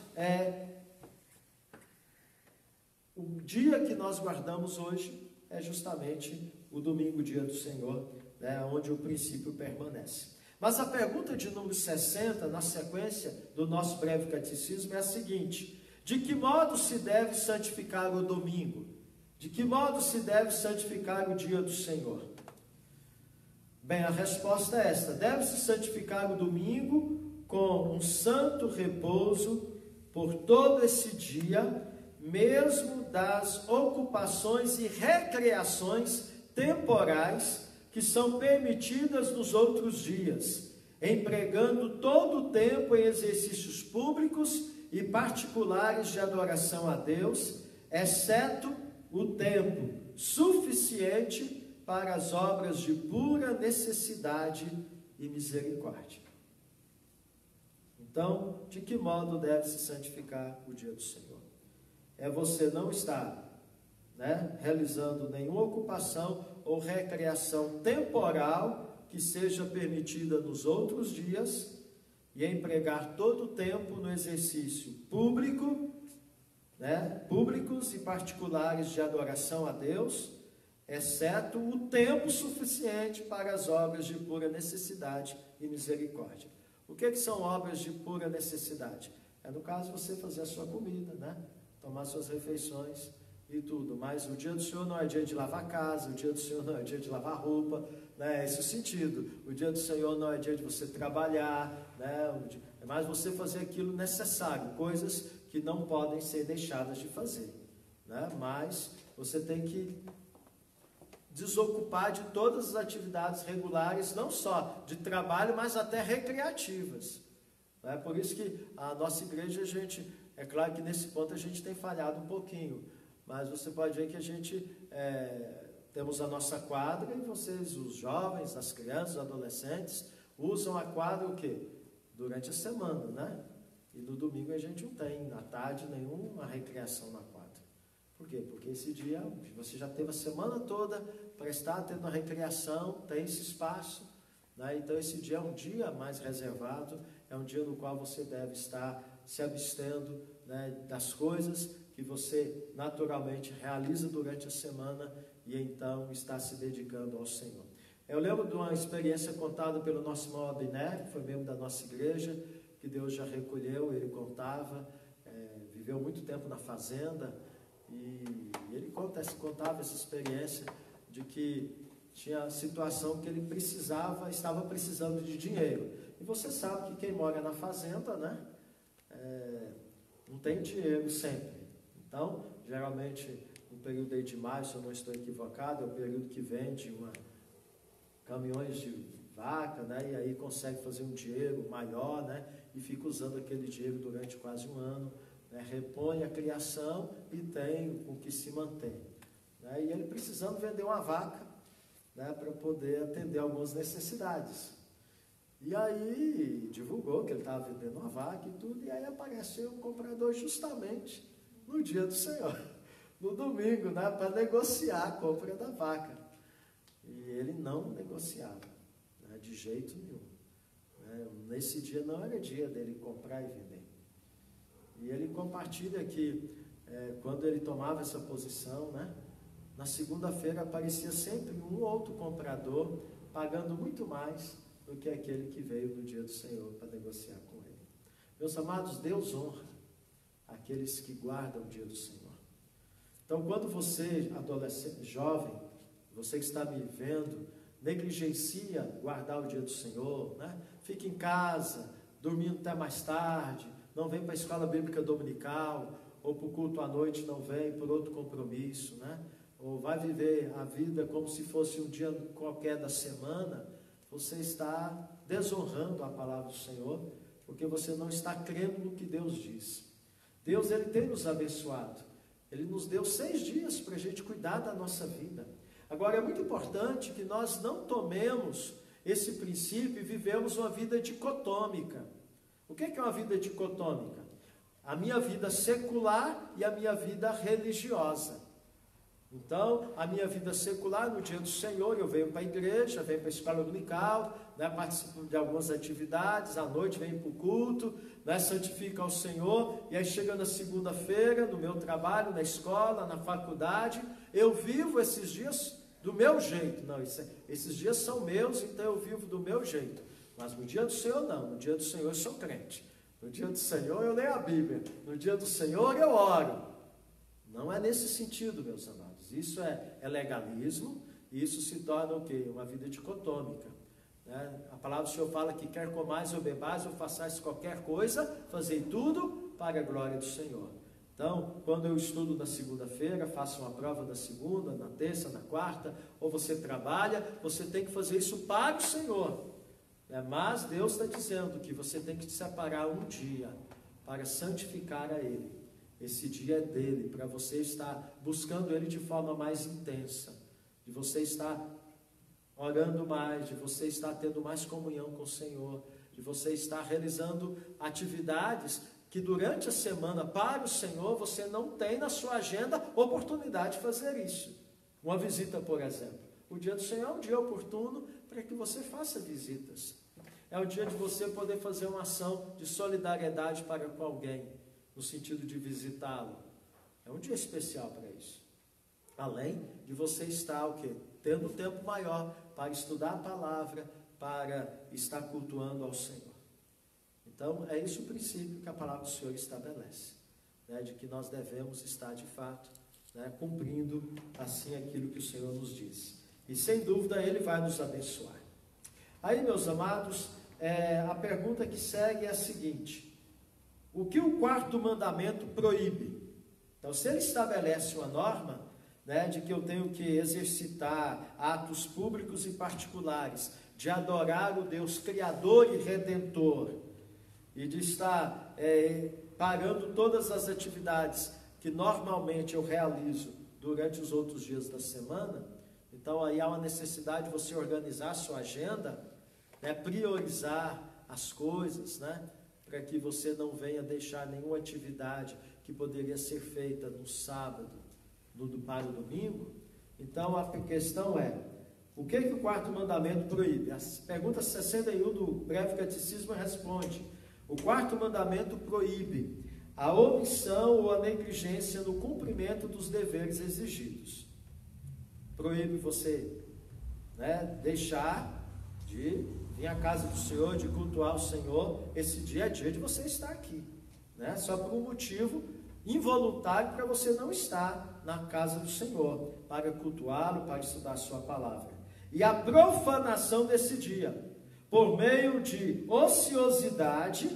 o dia que nós guardamos hoje é justamente o domingo, dia do Senhor, né, onde o princípio permanece. Mas a pergunta de número 60, na sequência do nosso breve catecismo, é a seguinte: de que modo se deve santificar o domingo? De que modo se deve santificar o dia do Senhor? Bem, a resposta é esta: deve-se santificar o domingo com um santo repouso por todo esse dia, mesmo das ocupações e recreações temporais que são permitidas nos outros dias, empregando todo o tempo em exercícios públicos e particulares de adoração a Deus, exceto o tempo suficiente para as obras de pura necessidade e misericórdia. Então, de que modo deve se santificar o dia do Senhor? É você não estar, realizando nenhuma ocupação ou recreação temporal que seja permitida nos outros dias e empregar todo o tempo no exercício público, públicos e particulares de adoração a Deus, exceto o tempo suficiente para as obras de pura necessidade e misericórdia. O que são obras de pura necessidade? É, no caso, você fazer a sua comida, tomar suas refeições e tudo. Mas o dia do Senhor não é dia de lavar a casa, o dia do Senhor não é dia de lavar roupa, é esse o sentido. O dia do Senhor não é dia de você trabalhar, é mais você fazer aquilo necessário, coisas que não podem ser deixadas de fazer. Mas você tem que desocupar de todas as atividades regulares, não só de trabalho, mas até recreativas. Por isso que a nossa igreja, é claro que nesse ponto a gente tem falhado um pouquinho, mas você pode ver que a gente temos a nossa quadra e vocês, os jovens, as crianças, os adolescentes, usam a quadra o quê? Durante a semana, E no domingo a gente não tem, à tarde, nenhuma recreação na quadra. Por quê? Porque esse dia você já teve a semana toda para estar tendo a recreação, tem esse espaço, Então esse dia é um dia mais reservado, é um dia no qual você deve estar se abstendo das coisas que você naturalmente realiza durante a semana e então está se dedicando ao Senhor. Eu lembro de uma experiência contada pelo nosso irmão Abner, que foi membro da nossa igreja, que Deus já recolheu. Ele contava, viveu muito tempo na fazenda, e ele contava essa experiência de que tinha situação que ele estava precisando de dinheiro. E você sabe que quem mora na fazenda, não tem dinheiro sempre. Então, geralmente, no período aí de maio, se eu não estou equivocado, é o período que vende caminhões de vaca, e aí consegue fazer um dinheiro maior, e fica usando aquele dinheiro durante quase um ano, repõe a criação e tem com que se mantém. E ele precisando vender uma vaca, para poder atender algumas necessidades. E aí divulgou que ele estava vendendo uma vaca e tudo, e aí apareceu um comprador justamente no dia do Senhor, no domingo, para negociar a compra da vaca. E ele não negociava, de jeito nenhum. Nesse dia não era dia dele comprar e vender. E ele compartilha que quando ele tomava essa posição, na segunda-feira aparecia sempre um outro comprador pagando muito mais do que aquele que veio no dia do Senhor para negociar com ele. Meus amados, Deus honra aqueles que guardam o dia do Senhor. Então, quando você, adolescente, jovem, você que está me vendo, negligencia guardar o dia do Senhor, fica em casa, dormindo até mais tarde, não vem para a escola bíblica dominical, ou para o culto à noite não vem por outro compromisso, ou vai viver a vida como se fosse um dia qualquer da semana, você está desonrando a palavra do Senhor, porque você não está crendo no que Deus diz. Deus, Ele tem nos abençoado. Ele nos deu 6 dias para a gente cuidar da nossa vida. Agora, é muito importante que nós não tomemos esse princípio e vivemos uma vida dicotômica. O que é uma vida dicotômica? A minha vida secular e a minha vida religiosa. Então, a minha vida secular, no dia do Senhor, eu venho para a igreja, venho para a escola dominical, participo de algumas atividades, à noite venho para o culto, santifico ao Senhor, e aí chega na segunda-feira, no meu trabalho, na escola, na faculdade, eu vivo esses dias do meu jeito. Não, esses dias são meus, então eu vivo do meu jeito. Mas no dia do Senhor não, no dia do Senhor eu sou crente. No dia do Senhor eu leio a Bíblia, no dia do Senhor eu oro. Não é nesse sentido, meus amados. Isso é legalismo, e isso se torna o quê? Uma vida dicotômica. A palavra do Senhor fala que quer comais ou bebais ou façais qualquer coisa, fazei tudo para a glória do Senhor. Então, quando eu estudo na segunda-feira, faço uma prova da segunda, na terça, na quarta, ou você trabalha, você tem que fazer isso para o Senhor. Mas Deus está dizendo que você tem que separar um dia para santificar a Ele. Esse dia é dele, para você estar buscando Ele de forma mais intensa, de você estar orando mais, de você estar tendo mais comunhão com o Senhor, de você estar realizando atividades que durante a semana para o Senhor você não tem na sua agenda oportunidade de fazer isso. Uma visita, por exemplo. O dia do Senhor é um dia oportuno para que você faça visitas. É o dia de você poder fazer uma ação de solidariedade para com alguém, no sentido de visitá-lo. É um dia especial para isso. Além de você estar o quê? Tendo um tempo maior para estudar a palavra, para estar cultuando ao Senhor. Então, é esse o princípio que a palavra do Senhor estabelece, né, de que nós devemos estar, de fato, né, cumprindo assim aquilo que o Senhor nos diz. E, sem dúvida, Ele vai nos abençoar. Aí, meus amados, a pergunta que segue é a seguinte: o que o quarto mandamento proíbe? Então, se Ele estabelece uma norma, né, de que eu tenho que exercitar atos públicos e particulares, de adorar o Deus Criador e Redentor, e de estar parando todas as atividades que normalmente eu realizo durante os outros dias da semana, então aí há uma necessidade de você organizar a sua agenda, né, priorizar as coisas, né, para que você não venha deixar nenhuma atividade que poderia ser feita no sábado, para o domingo. Então a questão é: o que o quarto mandamento proíbe? A pergunta 61 do breve catecismo responde: o quarto mandamento proíbe a omissão ou a negligência no cumprimento dos deveres exigidos. Proíbe você, né, deixar de vir à casa do Senhor, de cultuar o Senhor. Esse dia é dia de você estar aqui, né, só por um motivo involuntário para você não estar na casa do Senhor, para cultuá-lo, para estudar a sua palavra. E a profanação desse dia, por meio de ociosidade,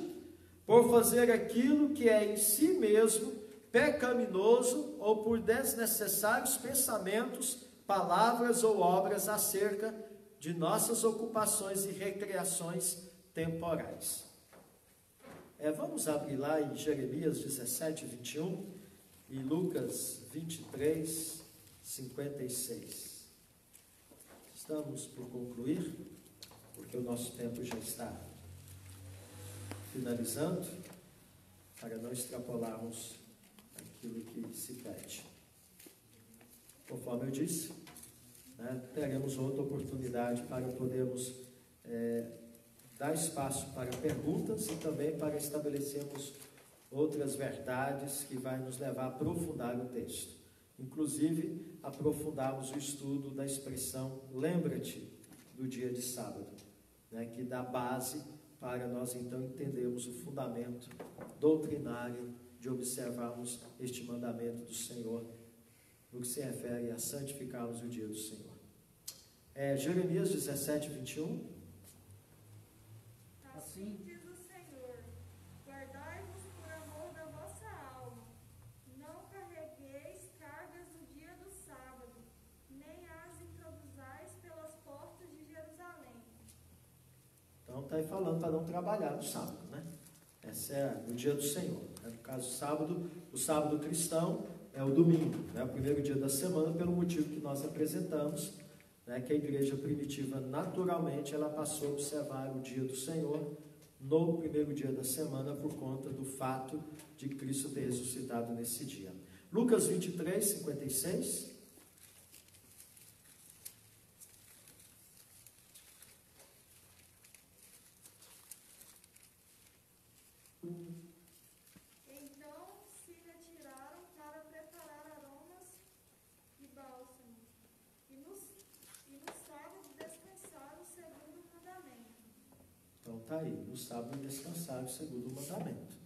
por fazer aquilo que é em si mesmo pecaminoso, ou por desnecessários pensamentos, palavras ou obras acerca de nossas ocupações e recreações temporais. Vamos abrir lá em Jeremias 17, 21 e Lucas 23, 56. Estamos por concluir, porque o nosso tempo já está finalizando, para não extrapolarmos aquilo que se pede. Conforme eu disse, né, teremos outra oportunidade para podermos dar espaço para perguntas e também para estabelecermos outras verdades que vai nos levar a aprofundar o texto. Inclusive, aprofundarmos o estudo da expressão "lembra-te" do dia de sábado, né, que dá base para nós então entendermos o fundamento doutrinário de observarmos este mandamento do Senhor, no que se refere a santificarmos o dia do Senhor. Jeremias 17, 21. Assim diz o Senhor: guardai-vos por amor da vossa alma, não carregueis cargas no dia do sábado, nem as introduzais pelas portas de Jerusalém. Então está aí falando para não trabalhar no sábado, né? Esse é o dia do Senhor. No caso, o sábado cristão é o domingo, né? O primeiro dia da semana, pelo motivo que nós apresentamos, né? Que a igreja primitiva, naturalmente, ela passou a observar o dia do Senhor no primeiro dia da semana, por conta do fato de Cristo ter ressuscitado nesse dia. Lucas 23, 56. Então se retiraram para preparar aromas e bálsamo, e no sábado descansaram segundo o mandamento. Então está aí, no sábado descansaram segundo o mandamento.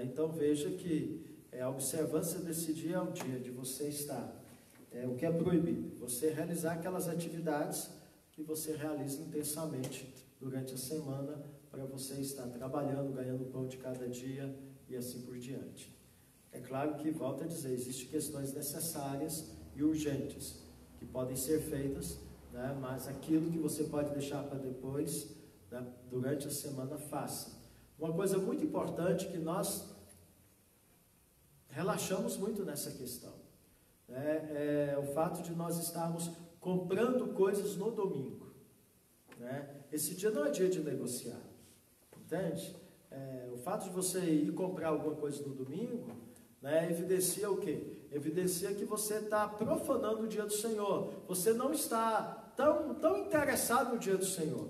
Então veja que a observância desse dia é o dia de você estar, o que é proibido, você realizar aquelas atividades que você realiza intensamente durante a semana, para você estar trabalhando, ganhando o pão de cada dia e assim por diante. É claro que, volto a dizer, existem questões necessárias e urgentes que podem ser feitas, né? Mas aquilo que você pode deixar para depois, né, durante a semana, faça. Uma coisa muito importante que nós relaxamos muito nessa questão, né, é o fato de nós estarmos comprando coisas no domingo, né? Esse dia não é dia de negociar, entende? O fato de você ir comprar alguma coisa no domingo, né, evidencia o quê? Evidencia que você está profanando o dia do Senhor. Você não está tão interessado no dia do Senhor.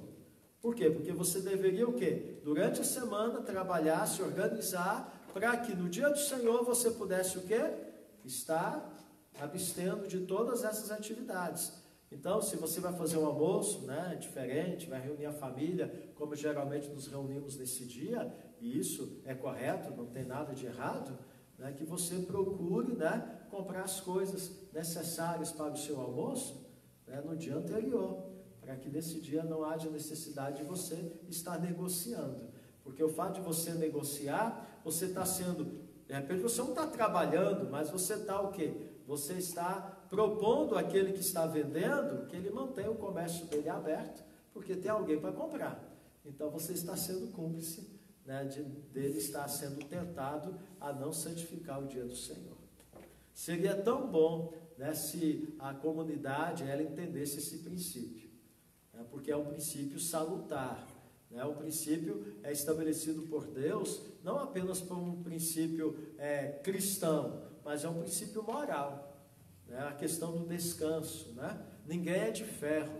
Por quê? Porque você deveria o quê? Durante a semana trabalhar, se organizar, para que no dia do Senhor você pudesse o quê? Estar abstendo de todas essas atividades. Então, se você vai fazer um almoço, né, diferente, vai reunir a família, como geralmente nos reunimos nesse dia, e isso é correto, não tem nada de errado, né, que você procure, né, comprar as coisas necessárias para o seu almoço, né, no dia anterior, para que nesse dia não haja necessidade de você estar negociando. Porque o fato de você negociar, você está sendo, de repente você não está trabalhando, mas você está o quê? Você está propondo àquele que está vendendo que ele mantenha o comércio dele aberto, porque tem alguém para comprar. Então você está sendo cúmplice, né, dele estar sendo tentado a não santificar o dia do Senhor. Seria tão bom, né, se a comunidade ela entendesse esse princípio, né, porque é um princípio salutar. Né, o princípio é estabelecido por Deus, não apenas por um princípio cristão, mas é um princípio moral, né? A questão do descanso, né? Ninguém é de ferro,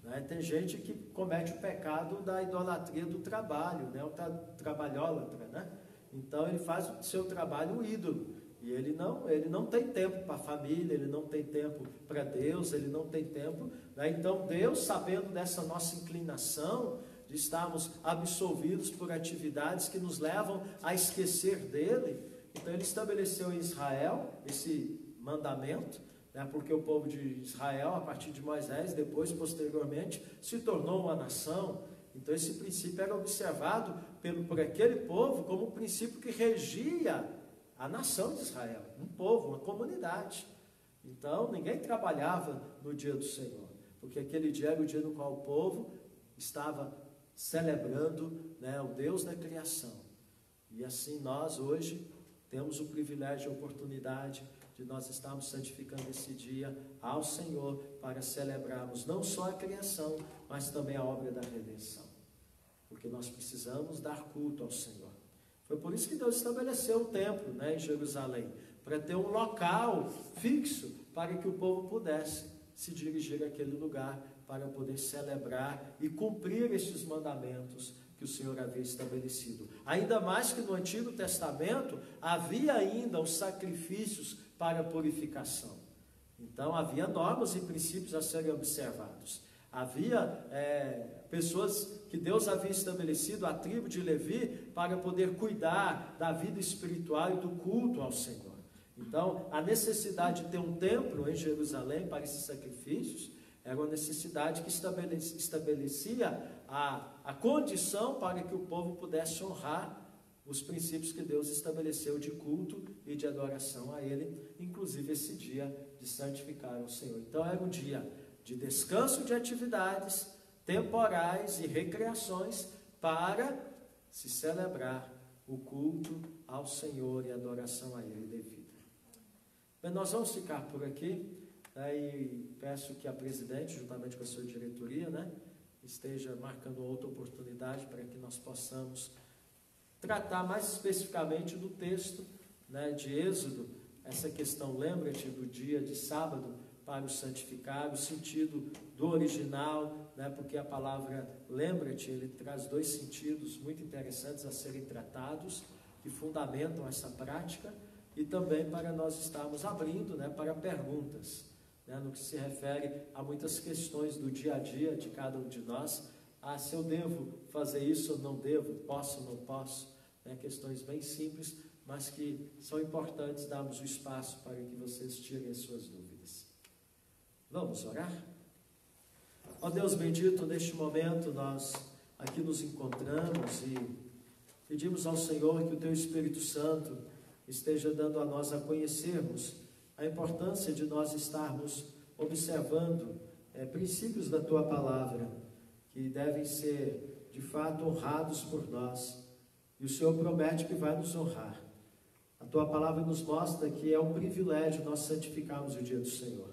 né? Tem gente que comete o pecado da idolatria do trabalho, né? O trabalhólatra, né? Então ele faz o seu trabalho um ídolo, e ele não tem tempo para a família, ele não tem tempo para Deus, ele não tem tempo, né? Então Deus, sabendo dessa nossa inclinação, de estarmos absolvidos por atividades que nos levam a esquecer dele, então ele estabeleceu em Israel esse mandamento, né, porque o povo de Israel, a partir de Moisés, depois, posteriormente, se tornou uma nação. Então esse princípio era observado por aquele povo como um princípio que regia a nação de Israel, um povo, uma comunidade. Então ninguém trabalhava no dia do Senhor, porque aquele dia era o dia no qual o povo estava celebrando, né, o Deus da criação. E assim nós hoje temos o privilégio e a oportunidade de nós estarmos santificando esse dia ao Senhor para celebrarmos não só a criação, mas também a obra da redenção. Porque nós precisamos dar culto ao Senhor. Foi por isso que Deus estabeleceu o templo, né, em Jerusalém, para ter um local fixo para que o povo pudesse se dirigir àquele lugar para poder celebrar e cumprir estes mandamentos que o Senhor havia estabelecido. Ainda mais que no Antigo Testamento havia ainda os sacrifícios para a purificação. Então havia normas e princípios a serem observados. Havia pessoas que Deus havia estabelecido, a tribo de Levi, para poder cuidar da vida espiritual e do culto ao Senhor. Então a necessidade de ter um templo em Jerusalém para esses sacrifícios era uma necessidade que estabelecia a condição para que o povo pudesse honrar os princípios que Deus estabeleceu de culto e de adoração a Ele, inclusive esse dia de santificar o Senhor. Então era um dia de descanso de atividades temporais e recreações para se celebrar o culto ao Senhor e a adoração a Ele devida. Bem, nós vamos ficar por aqui. E peço que a presidente, juntamente com a sua diretoria, né, esteja marcando outra oportunidade para que nós possamos tratar mais especificamente do texto, né, de Êxodo, essa questão, lembra-te do dia de sábado para o santificar, o sentido do original, né, porque a palavra lembra-te, ele traz dois sentidos muito interessantes a serem tratados, que fundamentam essa prática, e também para nós estarmos abrindo, né, para perguntas, né, no que se refere a muitas questões do dia a dia de cada um de nós. Se eu devo fazer isso ou não devo, posso ou não posso, né, questões bem simples, mas que são importantes darmos o espaço para que vocês tirem as suas dúvidas. Vamos orar? Ó Deus bendito, neste momento nós aqui nos encontramos e pedimos ao Senhor que o Teu Espírito Santo esteja dando a nós a conhecermos a importância de nós estarmos observando princípios da Tua Palavra, que devem ser, de fato, honrados por nós. E o Senhor promete que vai nos honrar. A Tua Palavra nos mostra que é um privilégio nós santificarmos o dia do Senhor.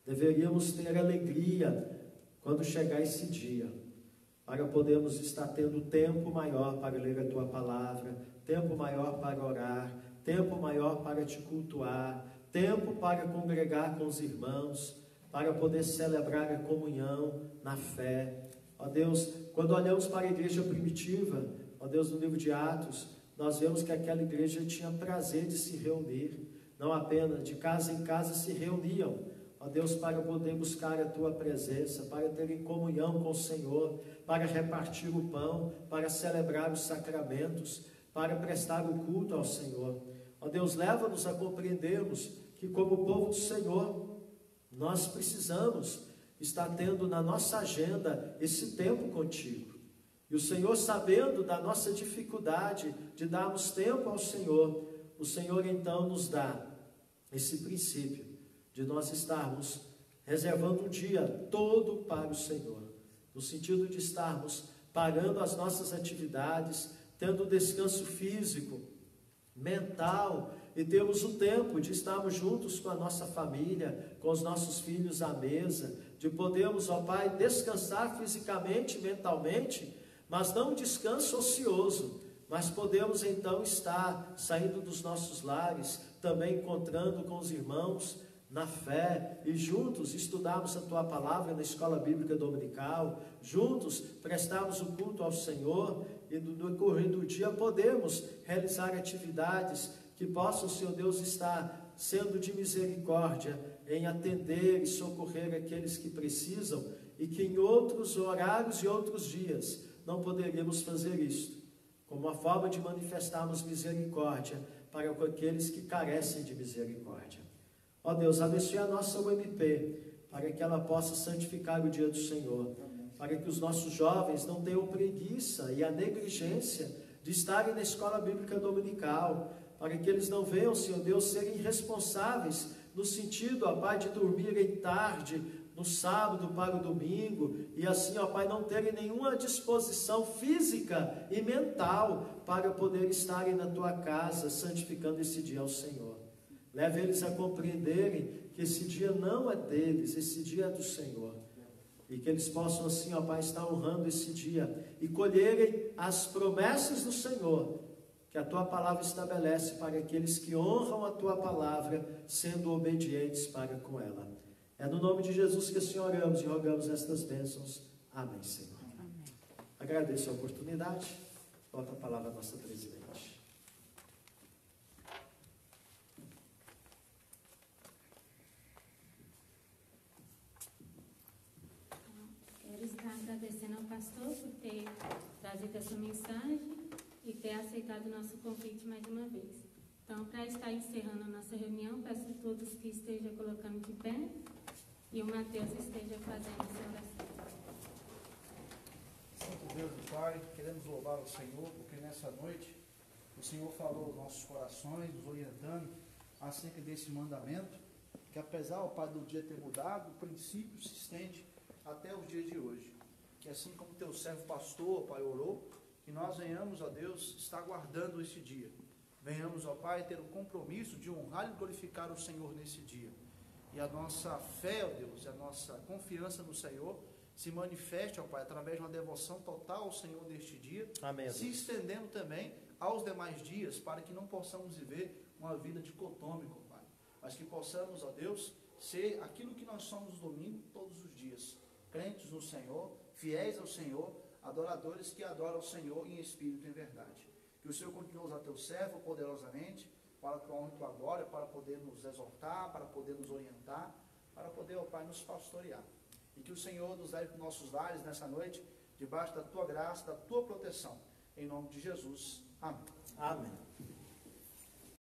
Deveríamos ter alegria quando chegar esse dia, para podermos estar tendo tempo maior para ler a Tua Palavra, tempo maior para orar, tempo maior para Te cultuar, tempo para congregar com os irmãos, para poder celebrar a comunhão na fé. Ó Deus, quando olhamos para a igreja primitiva, ó Deus, no livro de Atos, nós vemos que aquela igreja tinha prazer de se reunir, não apenas de casa em casa se reuniam, ó Deus, para poder buscar a Tua presença, para terem comunhão com o Senhor, para repartir o pão, para celebrar os sacramentos, para prestar o culto ao Senhor. Ó Deus, leva-nos a compreendermos que, como povo do Senhor, nós precisamos estar tendo na nossa agenda esse tempo contigo. E o Senhor, sabendo da nossa dificuldade de darmos tempo ao Senhor, o Senhor então nos dá esse princípio de nós estarmos reservando um dia todo para o Senhor, no sentido de estarmos parando as nossas atividades, tendo descanso físico, mental, e termos o tempo de estarmos juntos com a nossa família, com os nossos filhos à mesa, de podermos, ó Pai, descansar fisicamente e mentalmente, mas não um descanso ocioso, mas podemos então estar saindo dos nossos lares, também encontrando com os irmãos na fé, e juntos estudarmos a Tua Palavra na escola bíblica dominical, juntos prestarmos o culto ao Senhor, e no decorrer do dia podemos realizar atividades que possam, Senhor Deus, estar sendo de misericórdia em atender e socorrer aqueles que precisam, e que em outros horários e outros dias não poderíamos fazer isto, como uma forma de manifestarmos misericórdia para aqueles que carecem de misericórdia. Ó Deus, abençoe a nossa UMP, para que ela possa santificar o dia do Senhor, para que os nossos jovens não tenham preguiça e a negligência de estarem na escola bíblica dominical, para que eles não venham, Senhor Deus, serem irresponsáveis no sentido, ó Pai, de dormirem tarde no sábado para o domingo, e assim, ó Pai, não terem nenhuma disposição física e mental para poder estarem na Tua casa, santificando esse dia ao Senhor. Leve eles a compreenderem que esse dia não é deles, esse dia é do Senhor. E que eles possam assim, ó Pai, estar honrando esse dia e colherem as promessas do Senhor, que a Tua Palavra estabelece para aqueles que honram a Tua Palavra, sendo obedientes para com ela. É no nome de Jesus que assim oramos e rogamos estas bênçãos. Amém, Senhor. Amém. Agradeço a oportunidade. Volta a palavra à nossa presidente. Quero estar agradecendo ao pastor por ter trazido essa mensagem e ter aceitado o nosso convite mais uma vez. Então, para estar encerrando a nossa reunião, peço a todos que estejam colocando de pé e o Mateus esteja fazendo a sua oração. Santo Deus e Pai, queremos louvar o Senhor, porque nessa noite o Senhor falou aos nossos corações, nos orientando acerca desse mandamento, que apesar, ó Pai, do dia ter mudado, o princípio se estende até os dias de hoje. Que assim como Teu servo pastor, ó Pai, orou, que nós venhamos, ó Deus, estar guardando esse dia. Venhamos, ó Pai, ter o compromisso de honrar e glorificar o Senhor nesse dia. E a nossa fé, ó Deus, a nossa confiança no Senhor se manifeste, ó Pai, através de uma devoção total ao Senhor neste dia. Amém. Se estendendo também aos demais dias, para que não possamos viver uma vida dicotômica, ó Pai, mas que possamos, ó Deus, ser aquilo que nós somos no domingo todos os dias, crentes no Senhor, fiéis ao Senhor, adoradores que adoram o Senhor em espírito e em verdade. Que o Senhor continue a usar Teu servo poderosamente, para a honra e Tua glória, para poder nos exortar, para poder nos orientar, para poder, ó Pai, nos pastorear. E que o Senhor nos leve para os nossos lares nessa noite, debaixo da Tua graça, da Tua proteção. Em nome de Jesus. Amém. Amém.